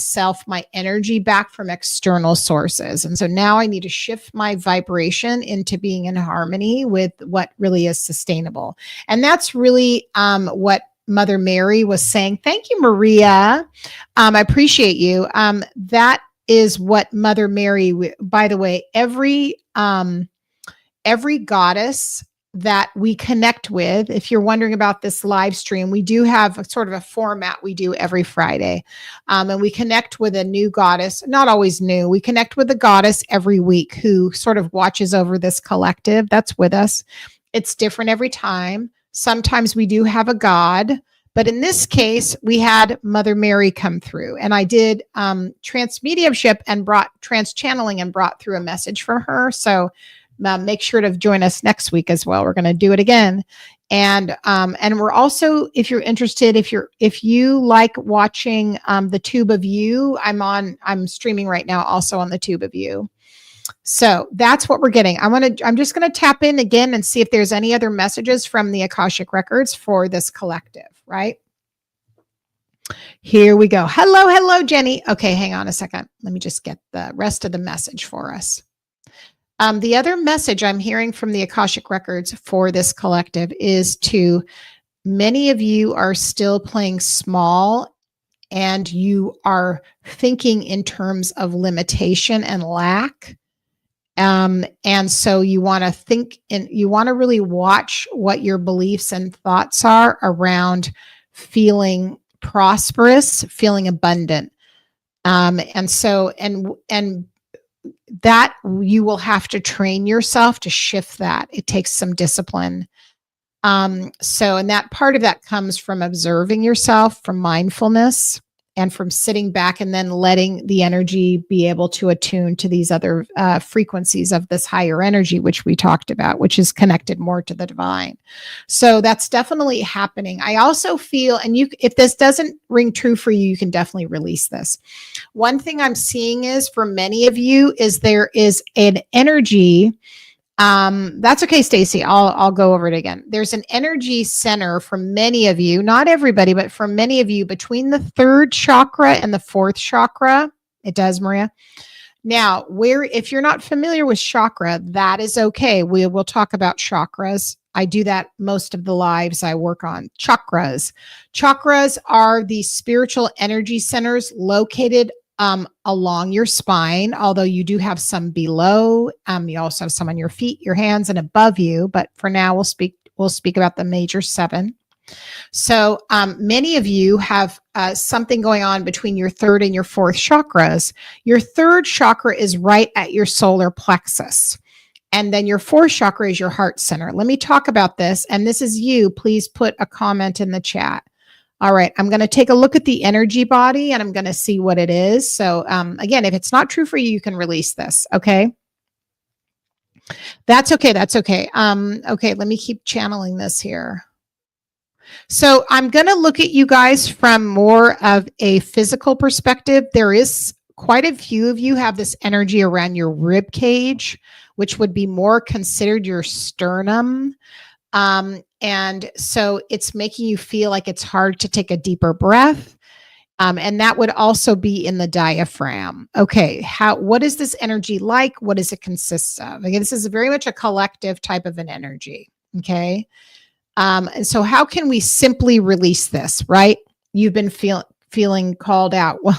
energy back from external sources. And so now I need to shift my vibration into being in harmony with what really is sustainable. And that's really what Mother Mary was saying. Thank you, Maria. I appreciate you. That is what Mother Mary, by the way, every goddess that we connect with, if you're wondering about this live stream, we do have a sort of a format we do every Friday. And we connect with a new goddess, not always new. We connect with a goddess every week who sort of watches over this collective that's with us. It's different every time. Sometimes we do have a god, but in this case, we had Mother Mary come through, and I did trance mediumship and trance channeling and brought through a message from her. So make sure to join us next week as well. We're going to do it again. And we're also, if you're interested, if you like watching the Tube of You, I'm streaming right now also on the Tube of You. So that's what we're getting. I'm just going to tap in again and see if there's any other messages from the Akashic Records for this collective, right? Here we go. Hello, Jenny. Okay, hang on a second. Let me just get the rest of the message for us. The other message I'm hearing from the Akashic Records for this collective is to many of you are still playing small, and you are thinking in terms of limitation and lack. And so you want to think, and you want to really watch what your beliefs and thoughts are around feeling prosperous, feeling abundant. And that you will have to train yourself to shift that. It takes some discipline. And that part of that comes from observing yourself, from mindfulness, and from sitting back and then letting the energy be able to attune to these other frequencies of this higher energy, which we talked about, which is connected more to the divine. So that's definitely happening. I also feel, and if this doesn't ring true for you, you can definitely release this. One thing I'm seeing is for many of you is there is an energy. That's okay, Stacy. I'll go over it again. There's an energy center for many of you, not everybody, but for many of you between the third chakra and the fourth chakra. It does, Maria. Now, if you're not familiar with chakra, that is okay. We will talk about chakras. I do that most of the lives I work on. Chakras. Chakras are the spiritual energy centers located along your spine, although you do have some below. You also have some on your feet, your hands, and above you. But for now, we'll speak about the major 7. So many of you have something going on between your third and your fourth chakras. Your third chakra is right at your solar plexus. And then your fourth chakra is your heart center. Let me talk about this. And this is you. Please put a comment in the chat. All right, I'm going to take a look at the energy body and I'm going to see what it is. So again, if it's not true for you, you can release this, okay? That's okay. That's okay. Okay, let me keep channeling this here. So I'm going to look at you guys from more of a physical perspective. There is quite a few of you have this energy around your rib cage, which would be more considered your sternum. And so it's making you feel like it's hard to take a deeper breath. And that would also be in the diaphragm. Okay, what is this energy like? What does it consist of? Again, this is very much a collective type of an energy. Okay. And so how can we simply release this, right? You've been feeling called out. Well,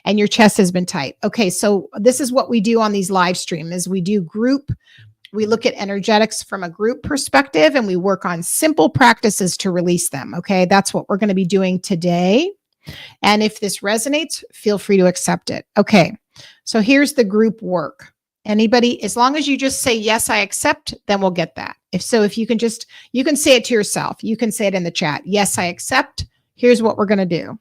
and your chest has been tight. Okay. So this is what we do on these live streams is we do group. We look at energetics from a group perspective and we work on simple practices to release them. Okay. That's what we're going to be doing today. And if this resonates, feel free to accept it. Okay. So here's the group work. Anybody, as long as you just say, yes, I accept, then we'll get that. If you can say it to yourself. You can say it in the chat. Yes, I accept. Here's what we're going to do.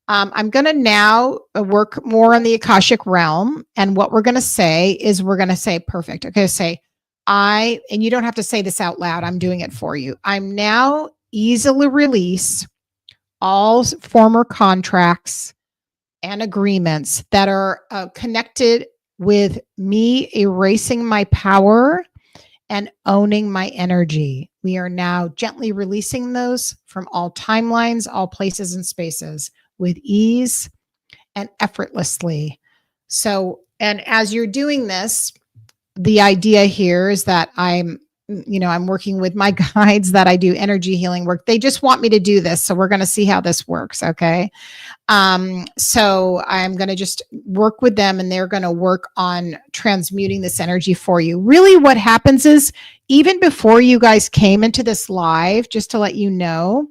I'm going to now work more on the Akashic realm. And what we're going to say is we're going to say, perfect. Okay. Say, and you don't have to say this out loud. I'm doing it for you. I'm now easily release all former contracts and agreements that are connected with me erasing my power and owning my energy. We are now gently releasing those from all timelines, all places and spaces with ease and effortlessly. So, and as you're doing this, the idea here is that I'm working with my guides that I do energy healing work. They just want me to do this. So we're going to see how this works. Okay. So I'm going to just work with them and they're going to work on transmuting this energy for you. Really what happens is even before you guys came into this live, just to let you know,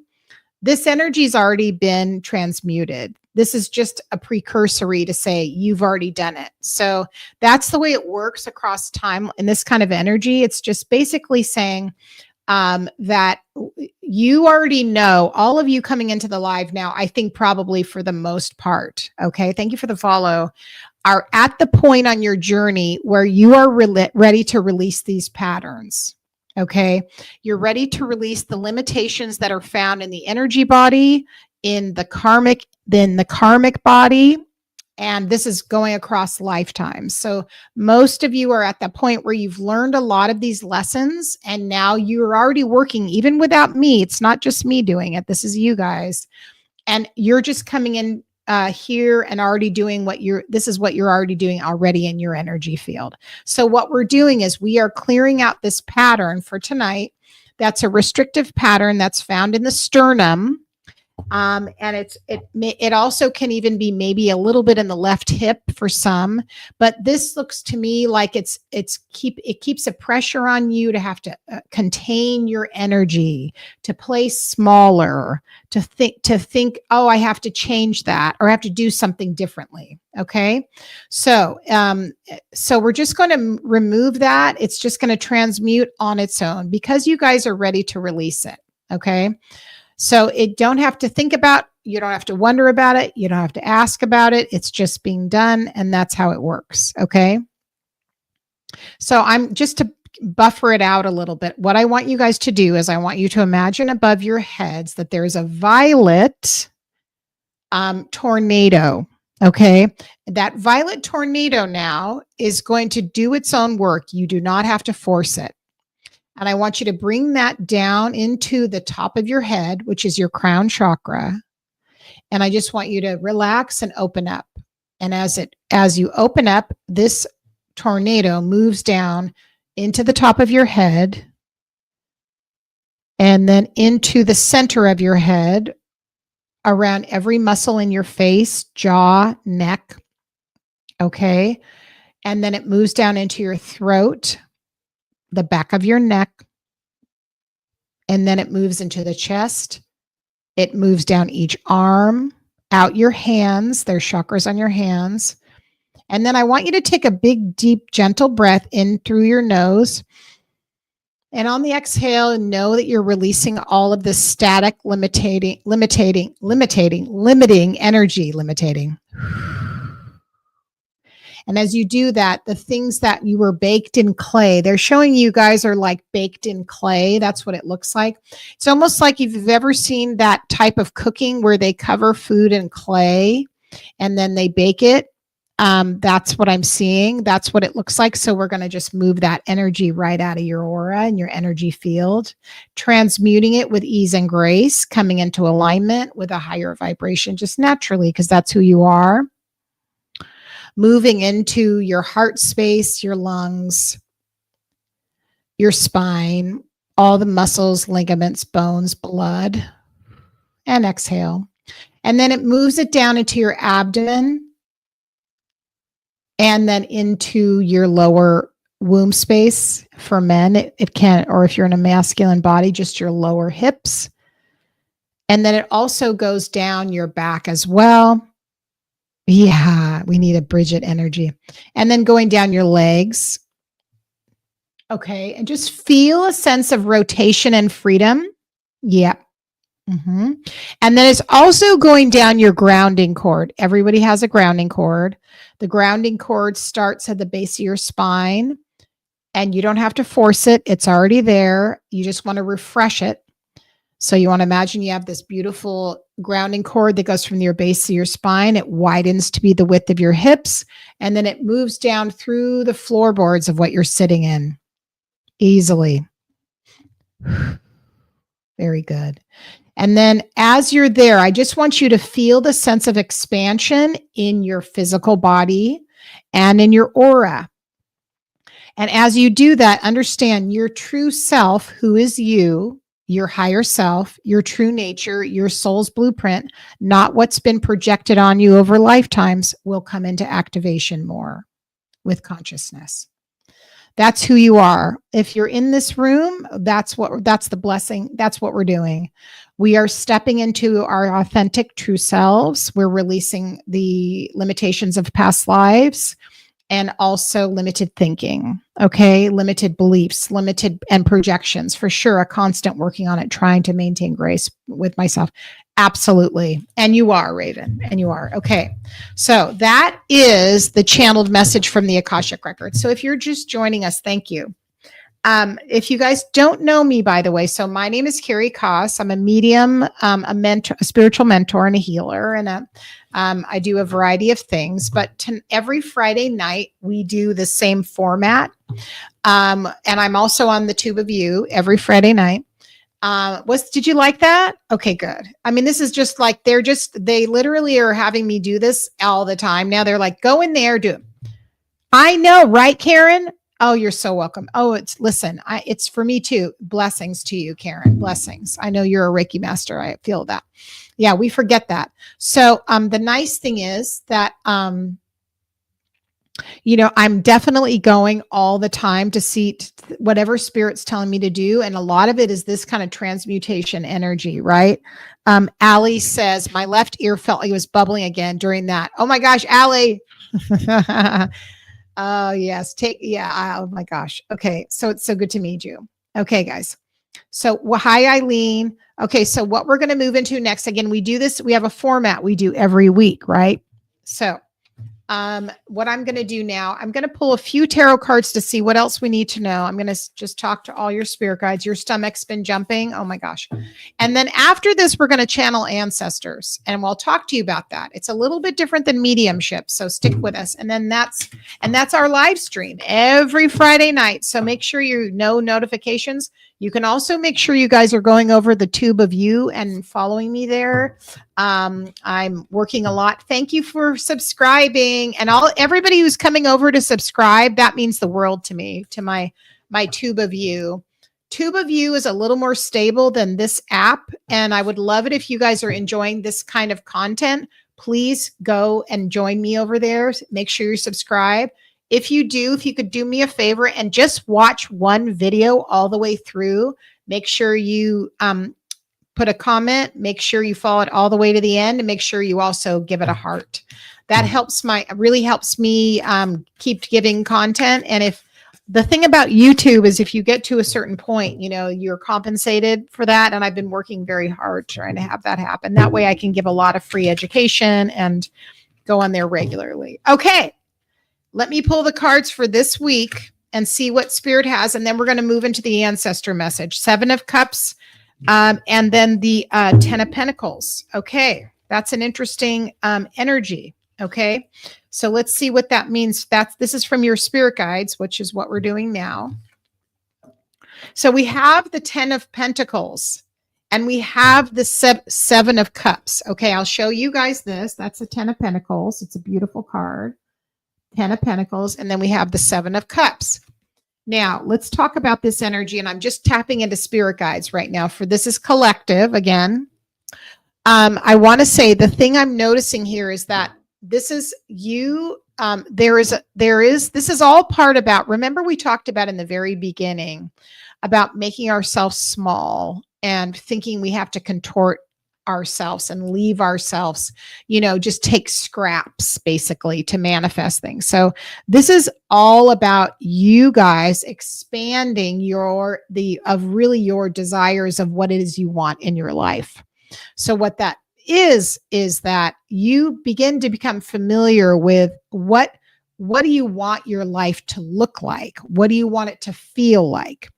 this energy's already been transmuted. This is just a precursory to say you've already done it. So that's the way it works across time in this kind of energy. It's just basically saying that you already know, all of you coming into the live now, I think probably for the most part, okay, thank you for the follow, are at the point on your journey where you are ready to release these patterns. Okay, you're ready to release the limitations that are found in the energy body, in the karmic body, and this is going across lifetimes. So most of you are at the point where you've learned a lot of these lessons and now you're already working even without me. It's not just me doing it. This is you guys. And you're just coming in here and already doing this is what you're already doing already in your energy field. So what we're doing is we are clearing out this pattern for tonight. That's a restrictive pattern that's found in the sternum. And it also can even be maybe a little bit in the left hip for some, but this looks to me like it keeps a pressure on you to have to contain your energy, to play smaller, to think, oh, I have to change that or I have to do something differently. Okay. So we're just going to remove that. It's just going to transmute on its own because you guys are ready to release it. Okay. So you don't have to think about, you don't have to wonder about it. You don't have to ask about it. It's just being done. And that's how it works. Okay. So I'm just to buffer it out a little bit. What I want you guys to do is I want you to imagine above your heads that there's a violet tornado. Okay. That violet tornado now is going to do its own work. You do not have to force it. And I want you to bring that down into the top of your head, which is your crown chakra. And I just want you to relax and open up. And as you open up, this tornado moves down into the top of your head and then into the center of your head, around every muscle in your face, jaw, neck. Okay. And then it moves down into your throat, the back of your neck, and then it moves into the chest. It moves down each arm, out your hands. There's chakras on your hands. And then I want you to take a big, deep, gentle breath in through your nose. And on the exhale, know that you're releasing all of the static, limiting energy. And as you do that, the things that you were baked in clay, they're showing you guys are like baked in clay. That's what it looks like. It's almost like if you've ever seen that type of cooking where they cover food in clay and then they bake it. That's what I'm seeing. That's what it looks like. So we're going to just move that energy right out of your aura and your energy field, transmuting it with ease and grace, coming into alignment with a higher vibration just naturally, because that's who you are. Moving into your heart space, your lungs, your spine, all the muscles, ligaments, bones, blood, and exhale. And then it moves it down into your abdomen and then into your lower womb space. For men, it can, or if you're in a masculine body, just your lower hips. And then it also goes down your back as well. Yeah, we need a Bridget energy. And then going down your legs. Okay, and just feel a sense of rotation and freedom. Yep. Mm-hmm. And then it's also going down your grounding cord. Everybody has a grounding cord. The grounding cord starts at the base of your spine, and you don't have to force it. It's already there. You just want to refresh it. So you want to imagine you have this beautiful grounding cord that goes from your base of your spine. It widens to be the width of your hips, and then it moves down through the floorboards of what you're sitting in easily. Very good. And then as you're there, I just want you to feel the sense of expansion in your physical body and in your aura. And as you do that, understand your true self, who is you, your higher self, your true nature, your soul's blueprint, not what's been projected on you over lifetimes, will come into activation more with consciousness. That's who you are. If you're in this room, that's the blessing. That's what we're doing. We are stepping into our authentic true selves. We're releasing the limitations of past lives and also limited thinking. Okay. Limited beliefs, limited and projections, for sure. A constant working on it, trying to maintain grace with myself. Absolutely. And you are, Raven. And you are. Okay. So that is the channeled message from the Akashic Record. So if you're just joining us, thank you. If you guys don't know me, by the way, so my name is Carey Koss. I'm a medium, a mentor, a spiritual mentor, and a healer. And I do a variety of things. But every Friday night, we do the same format. And I'm also on the Tube of You every Friday night. Did you like that? Okay, good. I mean, this is just like, they literally are having me do this all the time. Now they're like, go in there, do it. I know, right, Karen? Oh, you're so welcome. Oh, it's for me too. Blessings to you, Karen. Blessings. I know you're a Reiki master. I feel that. Yeah, we forget that. So, the nice thing is that, I'm definitely going all the time to see whatever spirit's telling me to do. And a lot of it is this kind of transmutation energy, right? Allie says, my left ear felt like it was bubbling again during that. Oh my gosh, Allie. Oh yes. Oh my gosh. Okay. So it's so good to meet you. Okay, guys. So hi, Eileen. Okay. So what we're going to move into next, again, we do this. We have a format we do every week, right? So what I'm going to do now, I'm going to pull a few tarot cards to see what else we need to know. I'm going to just talk to all your spirit guides. Your stomach's been jumping. Oh my gosh. And then after this, we're going to channel ancestors, and we'll talk to you about that. It's a little bit different than mediumship. So stick with us. And then that's our live stream every Friday night. So make sure you know notifications. You can also make sure you guys are going over the Tube of You and following me there. I'm working a lot. Thank you for subscribing, and everybody who's coming over to subscribe. That means the world to me, to my Tube of You. Tube of You is a little more stable than this app, and I would love it if you guys are enjoying this kind of content. Please go and join me over there. Make sure you subscribe. If you could do me a favor and just watch one video all the way through, make sure you put a comment, make sure you follow it all the way to the end, and make sure you also give it a heart. That really helps me keep giving content. And if the thing about YouTube is if you get to a certain point, you're compensated for that. And I've been working very hard trying to have that happen. That way I can give a lot of free education and go on there regularly. Okay. let me pull the cards for this week and see what Spirit has. And then we're going to move into the ancestor message. 7 of Cups, and then the 10 of Pentacles. Okay. That's an interesting energy. Okay. So let's see what that means. This is from your spirit guides, which is what we're doing now. So we have the 10 of Pentacles and we have the 7 of Cups. Okay. I'll show you guys this. That's the 10 of Pentacles. It's a beautiful card. 10 of Pentacles. And then we have the 7 of Cups. Now let's talk about this energy. And I'm just tapping into spirit guides right now for this is collective again. I want to say the thing I'm noticing here is that this is you. This is all part about, remember we talked about in the very beginning about making ourselves small and thinking we have to contort ourselves and leave ourselves, just take scraps basically to manifest things. So this is all about you guys expanding your desires of what it is you want in your life. So what that is that you begin to become familiar with what do you want your life to look like? What do you want it to feel like?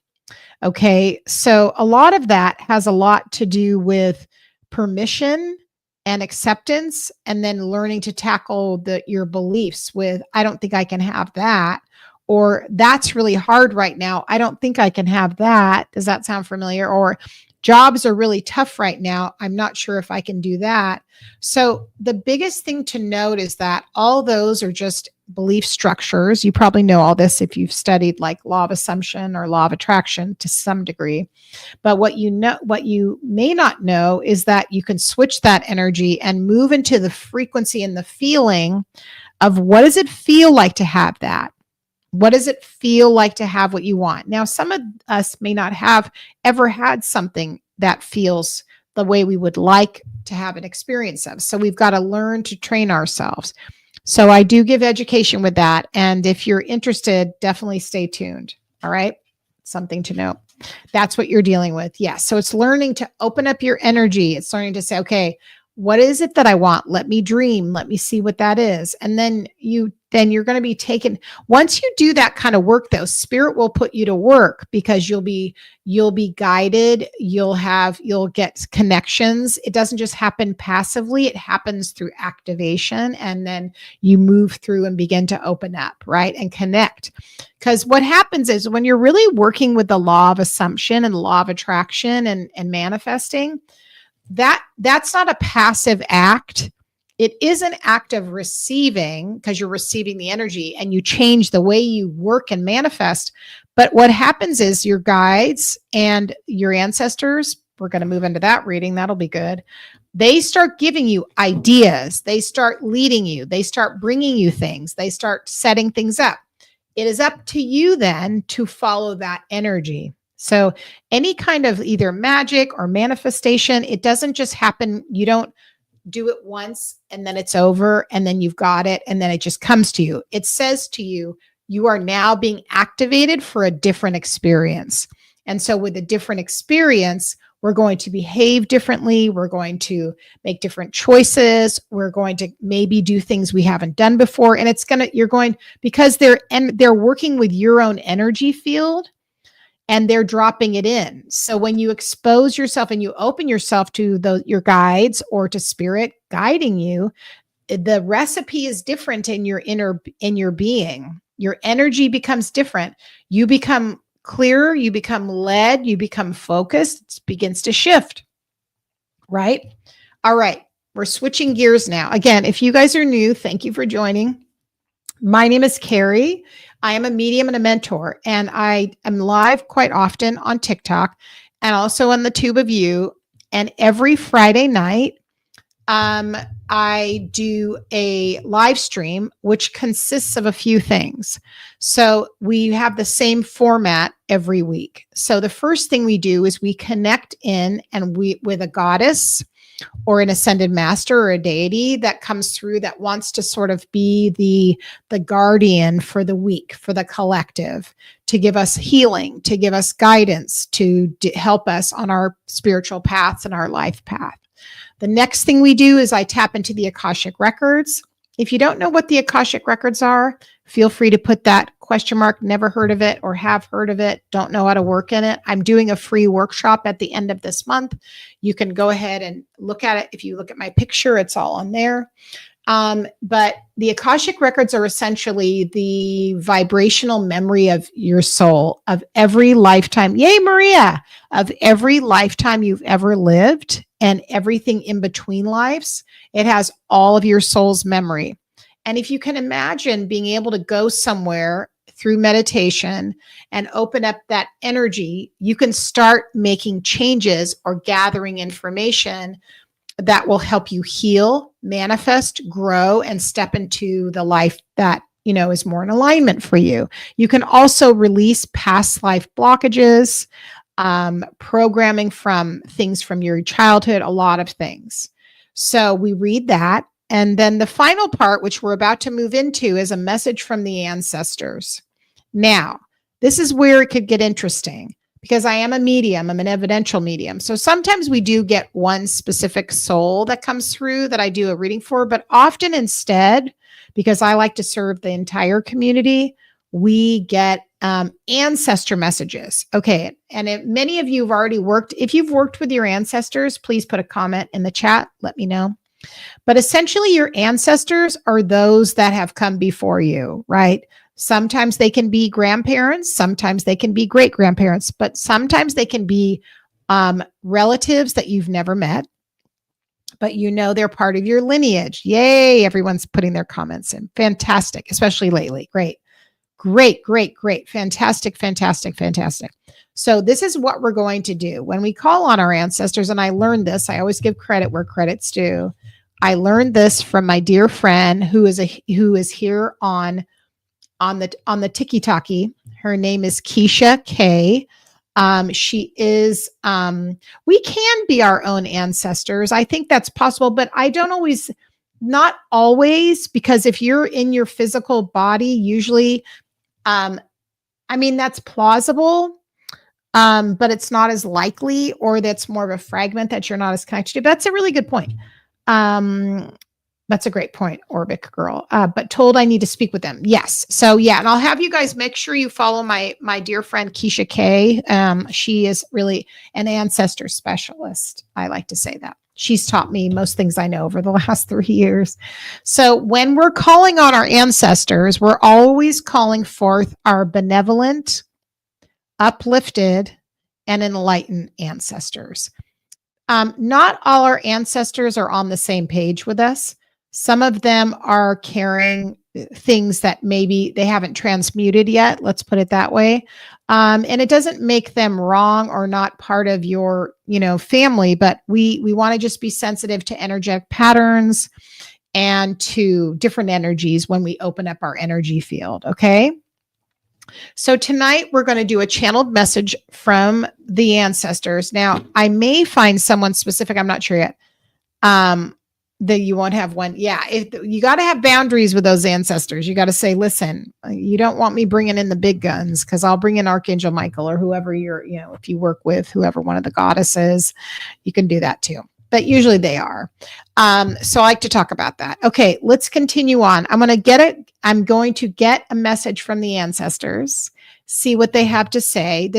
Okay. So a lot of that has a lot to do with permission and acceptance, and then learning to tackle your beliefs with, I don't think I can have that, or that's really hard right now. I don't think I can have that. Does that sound familiar? Or jobs are really tough right now. I'm not sure if I can do that. So the biggest thing to note is that all those are just belief structures. You probably know all this if you've studied like law of assumption or law of attraction to some degree. But what you may not know is that you can switch that energy and move into the frequency and the feeling of what does it feel like to have that? What does it feel like to have what you want? Now, some of us may not have ever had something that feels the way we would like to have an experience of. So we've got to learn to train ourselves. So I do give education with that. And if you're interested, definitely stay tuned. All right. Something to know. That's what you're dealing with. Yes. So it's learning to open up your energy. It's learning to say, okay, what is it that I want? Let me dream. Let me see what that is. And then you're going to be taken. Once you do that kind of work, though, Spirit will put you to work because you'll be guided. You'll get connections. It doesn't just happen passively. It happens through activation. And then you move through and begin to open up, right? And connect. Because what happens is when you're really working with the law of assumption and the law of attraction and manifesting, that's not a passive act. It is an act of receiving because you're receiving the energy and you change the way you work and manifest. But what happens is your guides and your ancestors, we're going to move into that reading. That'll be good. They start giving you ideas. They start leading you. They start bringing you things. They start setting things up. It is up to you then to follow that energy. So any kind of either magic or manifestation, it doesn't just happen. You don't do it once and then it's over and then you've got it and then it just comes to you. It says to you, you are now being activated for a different experience. And so with a different experience, we're going to behave differently. We're going to make different choices. We're going to maybe do things we haven't done before. And because they're working with your own energy field, and they're dropping it in. So when you expose yourself and you open yourself to your guides or to Spirit guiding you, the recipe is different in your being. Your energy becomes different. You become clearer, you become led, you become focused. It begins to shift, right? All right, we're switching gears now. Again, if you guys are new, thank you for joining. My name is Carey. I am a medium and a mentor, and I am live quite often on TikTok and also on the Tube of You. And every Friday night, I do a live stream, which consists of a few things. So we have the same format every week. So the first thing we do is we connect in with a goddess or an ascended master or a deity that comes through that wants to sort of be the guardian for the week, for the collective, to give us healing, to give us guidance, to help us on our spiritual paths and our life path. The next thing we do is I tap into the Akashic Records. If you don't know what the Akashic Records are, feel free to put that question mark, never heard of it or have heard of it, don't know how to work in it. I'm doing a free workshop at the end of this month. You can go ahead and look at it. If you look at my picture, it's all on there. But the Akashic records are essentially the vibrational memory of your soul, of every lifetime. Yay, Maria! Of every lifetime you've ever lived and everything in between lives. It has all of your soul's memory. And if you can imagine being able to go somewhere through meditation and open up that energy, you can start making changes or gathering information that will help you heal, manifest, grow, and step into the life that, is more in alignment for you. You can also release past life blockages, programming from things from your childhood, a lot of things. So we read that. And then the final part, which we're about to move into, is a message from the ancestors. Now, this is where it could get interesting. Because I am a medium, I'm an evidential medium. So sometimes we do get one specific soul that comes through that I do a reading for, but often instead, because I like to serve the entire community, we get ancestor messages. Okay. And if many of you have already worked, if you've worked with your ancestors, please put a comment in the chat. Let me know. But essentially your ancestors are those that have come before you, right? Sometimes they can be grandparents, sometimes they can be great-grandparents, but sometimes they can be relatives that you've never met, but they're part of your lineage. Yay, everyone's putting their comments in. Fantastic, especially lately. Great, great, great, great. Fantastic, fantastic, fantastic. So this is what we're going to do. When we call on our ancestors, and I learned this, I always give credit where credit's due. I learned this from my dear friend who is here on the Tiki-Taki. Her name is Keisha K. She is, we can be our own ancestors. I think that's possible, but I don't always, not always, because if you're in your physical body, usually, that's plausible, but it's not as likely, or that's more of a fragment that you're not as connected to. But that's a really good point. That's a great point, Orbic girl. But told I need to speak with them. Yes. So yeah, and I'll have you guys make sure you follow my dear friend Keisha K. She is really an ancestor specialist. I like to say that. She's taught me most things I know over the last 3 years. So when we're calling on our ancestors, we're always calling forth our benevolent, uplifted, and enlightened ancestors. Not all our ancestors are on the same page with us. Some of them are carrying things that maybe they haven't transmuted yet. Let's put it that way. And it doesn't make them wrong or not part of your, family, but we want to just be sensitive to energetic patterns and to different energies when we open up our energy field. Okay. So tonight we're going to do a channeled message from the ancestors. Now I may find someone specific. I'm not sure yet. That you won't have one. Yeah. You got to have boundaries with those ancestors. You got to say, listen, you don't want me bringing in the big guns, because I'll bring in Archangel Michael or whoever if you work with whoever one of the goddesses, you can do that too. But usually they are. So I like to talk about that. Okay, let's continue on. I'm going to get a message from the ancestors, see what they have to say.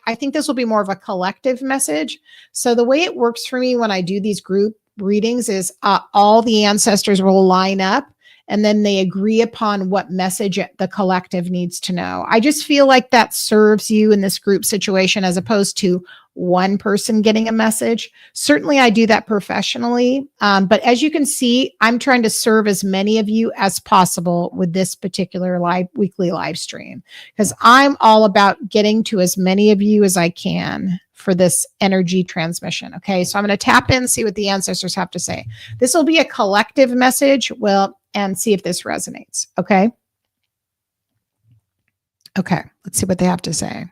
I think this will be more of a collective message. So the way it works for me when I do these group readings is all the ancestors will line up and then they agree upon what message the collective needs to know. I just feel like that serves you in this group situation as opposed to one person getting a message. Certainly I do that professionally. But as you can see, I'm trying to serve as many of you as possible with this particular weekly live stream, because I'm all about getting to as many of you as I can for this energy transmission. Okay. So I'm going to tap in, see what the ancestors have to say. This will be a collective message. And see if this resonates. Okay. Okay. Let's see what they have to say.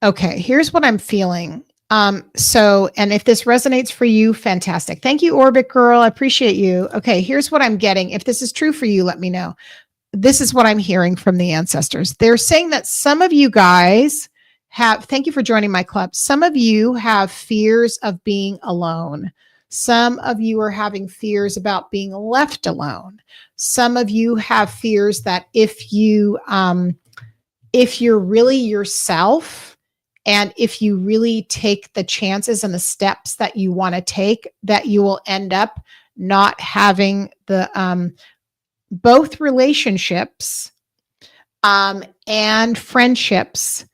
Okay. Here's what I'm feeling. And if this resonates for you, fantastic. Thank you, Orbit Girl. I appreciate you. Okay. Here's what I'm getting. If this is true for you, let me know. This is what I'm hearing from the ancestors. They're saying that some of you guys thank you for joining my club. Some of you have fears of being alone. Some of you are having fears about being left alone. Some of you have fears that if you're really yourself, and if you really take the chances and the steps that you want to take, that you will end up not having the both relationships and friendships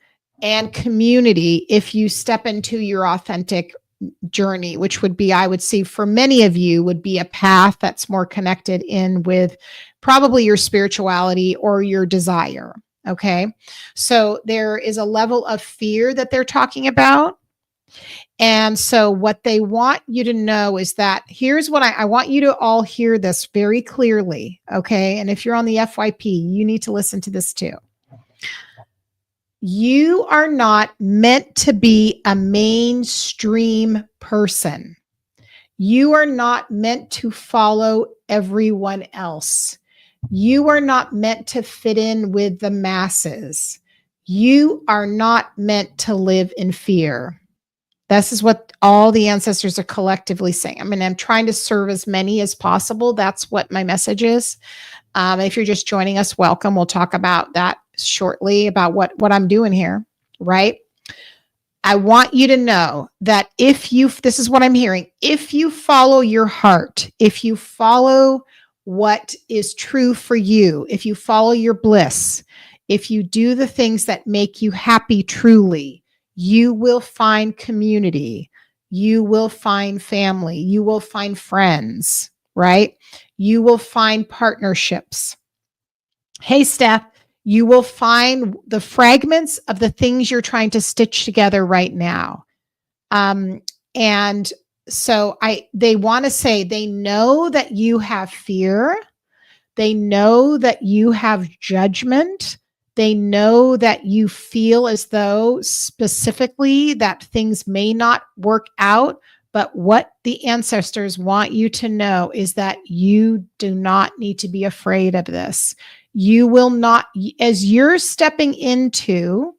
and community if you step into your authentic journey, which would be, I would see for many of you, would be a path that's more connected in with probably your spirituality or your desire. Okay. So there is a level of fear that they're talking about. And so what they want you to know is that here's what I want you to all hear this very clearly. Okay. And if you're on the FYP, you need to listen to this too. You are not meant to be a mainstream person. You are not meant to follow everyone else. You are not meant to fit in with the masses. You are not meant to live in fear. This is what all the ancestors are collectively saying. I mean, I'm trying to serve as many as possible. That's what my message is. If you're just joining us, welcome. We'll talk about that shortly, about what I'm doing here, right? I want you to know that this is what I'm hearing, if you follow your heart, if you follow what is true for you, if you follow your bliss, if you do the things that make you happy truly, you will find community, you will find family, you will find friends, right? You will find partnerships. Hey, Steph, you will find the fragments of the things you're trying to stitch together right now. And so they want to say they know that you have fear. They know that you have judgment. They know that you feel as though specifically that things may not work out. But what the ancestors want you to know is that you do not need to be afraid of this. You will not, as you're stepping into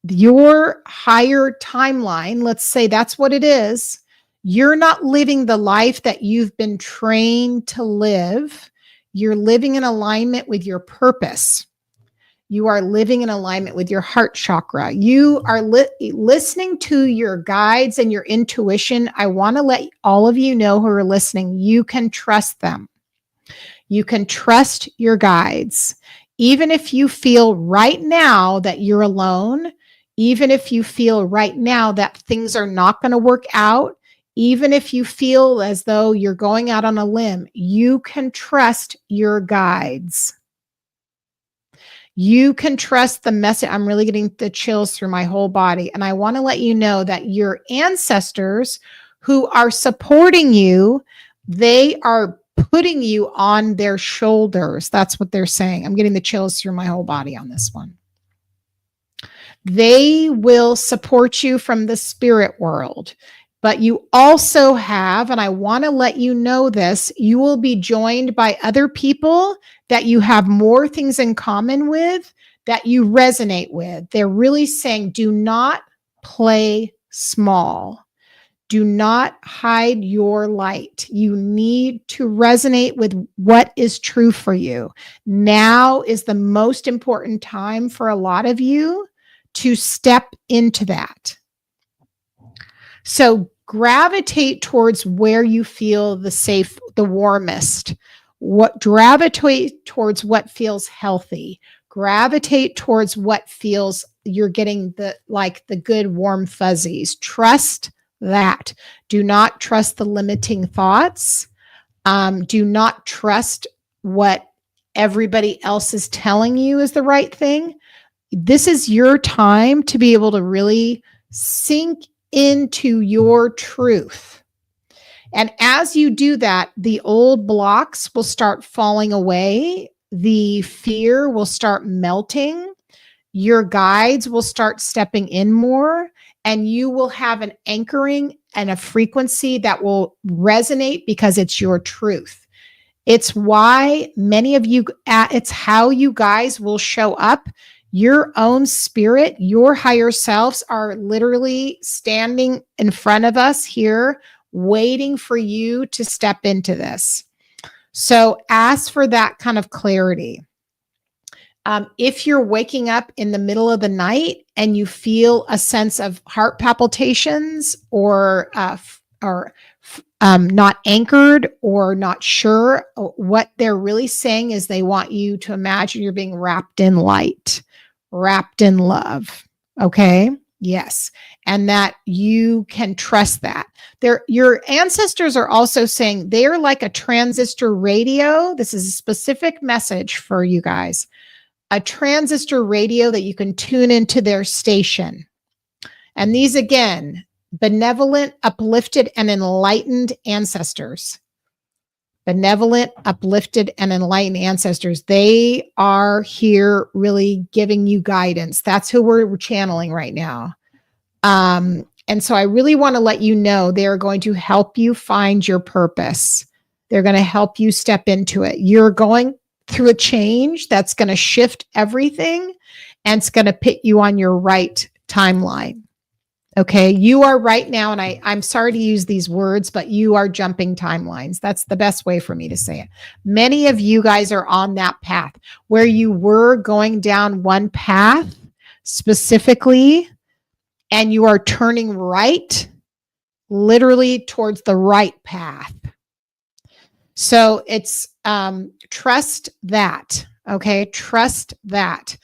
your higher timeline, let's say that's what it is, you're not living the life that you've been trained to live. You're living in alignment with your purpose. You are living in alignment with your heart chakra. You are listening to your guides and your intuition. I want to let all of you know who are listening, you can trust them. You can trust your guides. Even if you feel right now that you're alone, even if you feel right now that things are not going to work out, even if you feel as though you're going out on a limb, you can trust your guides. You can trust the message. I'm really getting the chills through my whole body. And I want to let you know that your ancestors who are supporting you, they are putting you on their shoulders. That's what they're saying. I'm getting the chills through my whole body on this one. They will support you from the spirit world. But you also have, and I want to let you know this, you will be joined by other people that you have more things in common with, that you resonate with. They're really saying, do not play small. Do not hide your light. You need to resonate with what is true for you. Now is the most important time for a lot of you to step into that. So gravitate towards where you feel the safe, the warmest. Gravitate towards what feels healthy. Gravitate towards what feels you're getting the good warm fuzzies. Trust that. Do not trust the limiting thoughts. Do not trust what everybody else is telling you is the right thing. This is your time to be able to really sink into your truth. And as you do that, the old blocks will start falling away. The fear will start melting. Your guides will start stepping in more, and you will have an anchoring and a frequency that will resonate because it's your truth. It's why many of you, it's how you guys will show up. Your own spirit, your higher selves are literally standing in front of us here waiting for you to step into this. So ask for that kind of clarity. If you're waking up in the middle of the night and you feel a sense of heart palpitations or not anchored or not sure, what they're really saying is they want you to imagine you're being wrapped in light, wrapped in love. Okay. Yes. And that you can trust that. Your ancestors are also saying they're like a transistor radio. This is a specific message for you guys. A transistor radio that you can tune into their station. And these, again, benevolent, uplifted, and enlightened ancestors. Benevolent, uplifted, and enlightened ancestors. They are here really giving you guidance. That's who we're channeling right now. And so I really want to let you know they're going to help you find your purpose. They're going to help you step into it. You're going through a change that's going to shift everything, and it's going to put you on your right timeline. Okay. You are right now, and I'm sorry to use these words, but you are jumping timelines. That's the best way for me to say it. Many of you guys are on that path where you were going down one path specifically, and you are turning right, literally towards the right path. So it's trust that. Okay. Trust that.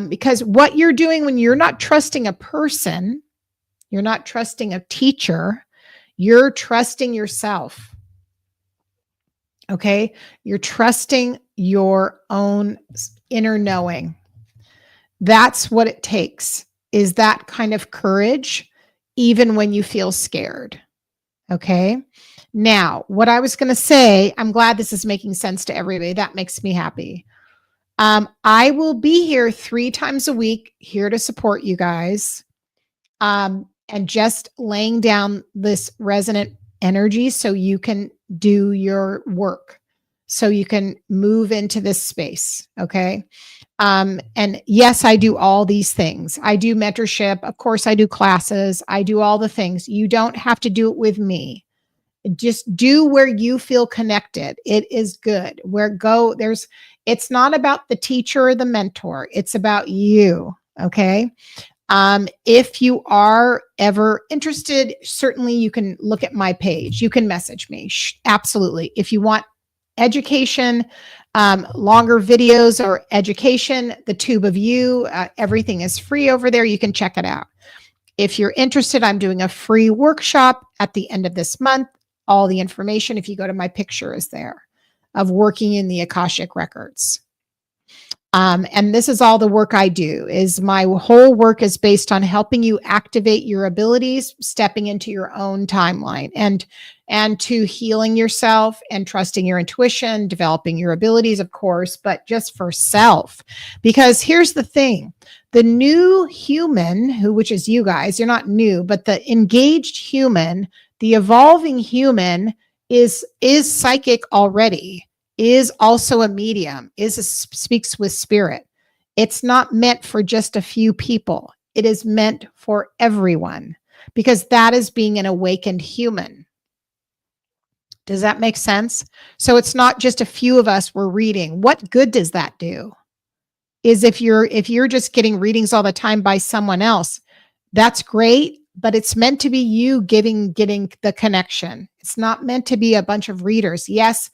Because what you're doing when you're not trusting a person, you're not trusting a teacher, you're trusting yourself. Okay. You're trusting your own inner knowing. That's what it takes, is that kind of courage, even when you feel scared. Okay. Now, what I was going to say, I'm glad this is making sense to everybody. That makes me happy. I will be here 3 times a week, here to support you guys. And just laying down this resonant energy so you can do your work, so you can move into this space. Okay. And yes, I do all these things. I do mentorship. Of course, I do classes. I do all the things. You don't have to do it with me. Just do where you feel connected. It is good. It's not about the teacher or the mentor. It's about you. Okay. If you are ever interested, certainly you can look at my page. You can message me. Absolutely. If you want education, longer videos or education, the Tube of You, everything is free over there. You can check it out. If you're interested, I'm doing a free workshop at the end of this month. All the information, if you go to my picture, is there, of working in the Akashic records. And this is all the work I do. Is my whole work is based on helping you activate your abilities, stepping into your own timeline, and to healing yourself and trusting your intuition, developing your abilities, of course, but just for self. Because here's the thing, the new human, which is you guys, you're not new, but the engaged human, the evolving human is psychic already, is also a medium, speaks with spirit. It's not meant for just a few people. It is meant for everyone, because that is being an awakened human. Does that make sense? So it's not just a few of us we're reading. What good does that do? Is if you're just getting readings all the time by someone else, that's great, but it's meant to be you getting the connection. It's not meant to be a bunch of readers. Yes,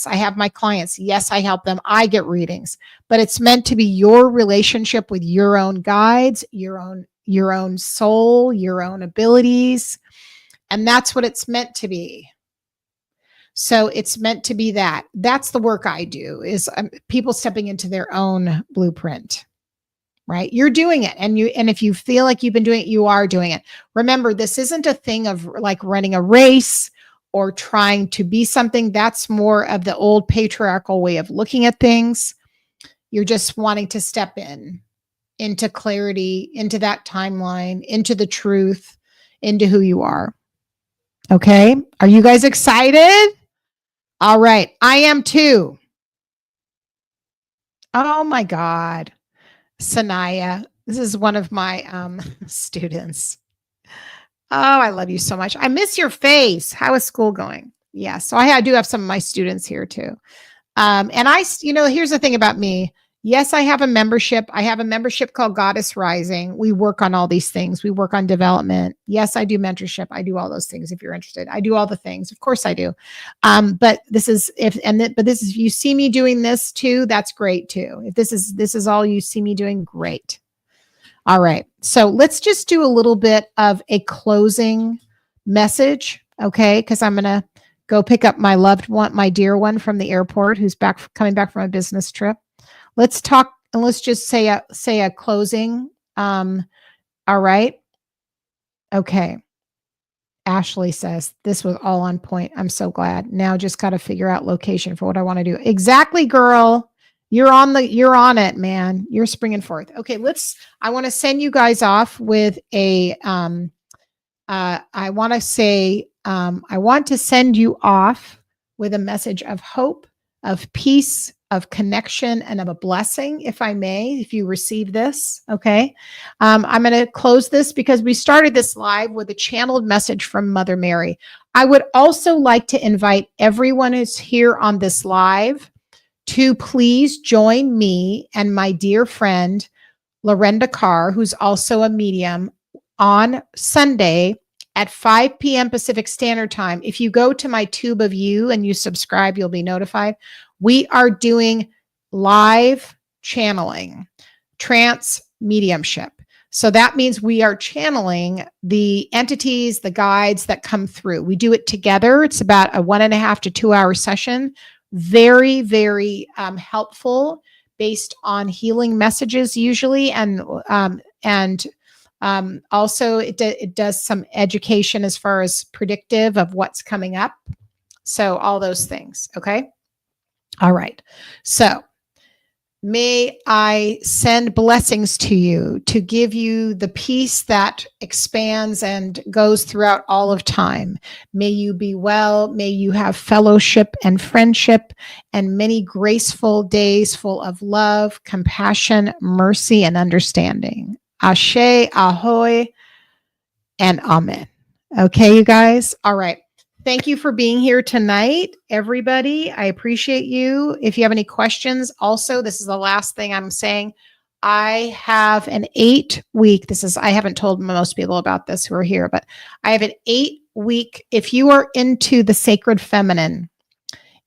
I have my clients. Yes, I help them. I get readings, but it's meant to be your relationship with your own guides, your own soul, your own abilities. And that's what it's meant to be. So it's meant to be that. That's the work I do, is people stepping into their own blueprint. Right? You're doing it. And if you feel like you've been doing it, you are doing it. Remember, this isn't a thing of like running a race or trying to be something. That's more of the old patriarchal way of looking at things. You're just wanting to step into clarity, into that timeline, into the truth, into who you are. Okay. Are you guys excited? All right. I am too. Oh my God. Sanaya. This is one of my students. Oh, I love you so much. I miss your face. How is school going? Yeah. So I do have some of my students here too. And here's the thing about me. Yes, I have a membership. I have a membership called Goddess Rising. We work on all these things. We work on development. Yes, I do mentorship. I do all those things. If you're interested, I do all the things. Of course I do. But this is if you see me doing this too, that's great too. If this is all you see me doing, great. All right. So let's just do a little bit of a closing message. Okay. Because I'm going to go pick up my loved one, my dear one from the airport who's coming back from a business trip. Let's talk and let's just say a closing. All right. Okay. Ashley says this was all on point. I'm so glad. Now just got to figure out location for what I want to do. Exactly, girl. You're on it, man. You're springing forth. Okay. I want to send you guys off with I want to send you off with a message of hope, of peace, of connection, and of a blessing, if I may, if you receive this. Okay. I'm going to close this because we started this live with a channeled message from Mother Mary. I would also like to invite everyone who's here on this live to please join me and my dear friend, Lorenda Carr, who's also a medium, on Sunday at 5 p.m. Pacific Standard Time. If you go to my Tube of You and you subscribe, you'll be notified. We are doing live channeling, trance mediumship. So that means we are channeling the entities, the guides that come through. We do it together. It's about a 1.5 to 2 hour session. Very, very helpful based on healing messages usually. And also it does some education as far as predictive of what's coming up. So all those things. Okay. All right. So may I send blessings to you to give you the peace that expands and goes throughout all of time. May you be well. May you have fellowship and friendship and many graceful days full of love, compassion, mercy, and understanding. Ashe, ahoy, and amen. Okay, you guys. All right. Thank you for being here tonight, everybody. I appreciate you. If you have any questions, also, this is the last thing I'm saying. I have an 8-week, I haven't told most people about this who are here, but I have an 8-week, if you are into the sacred feminine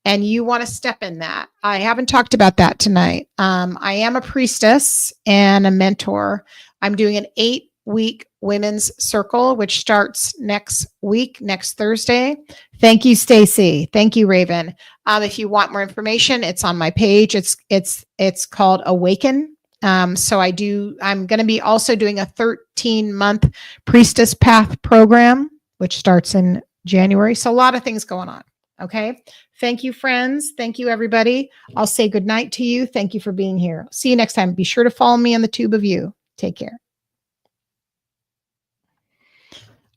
and you want to step in that, I haven't talked about that tonight. I am a priestess and a mentor. I'm doing an 8-week women's circle, which starts next week, next Thursday. Thank you, Stacy. Thank you, Raven. If you want more information, it's on my page. It's called Awaken. So I'm going to be also doing a 13-month Priestess Path program, which starts in January. So a lot of things going on. Okay. Thank you, friends. Thank you, everybody. I'll say good night to you. Thank you for being here. See you next time. Be sure to follow me on the Tube of You. Take care.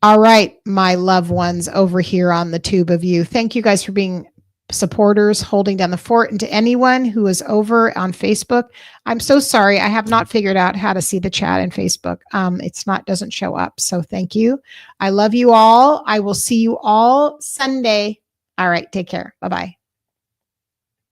All right, my loved ones over here on the Tube of You. Thank you guys for being supporters, holding down the fort. And to anyone who is over on Facebook, I'm so sorry. I have not figured out how to see the chat in Facebook. Doesn't show up. So thank you. I love you all. I will see you all Sunday. All right, take care. Bye-bye.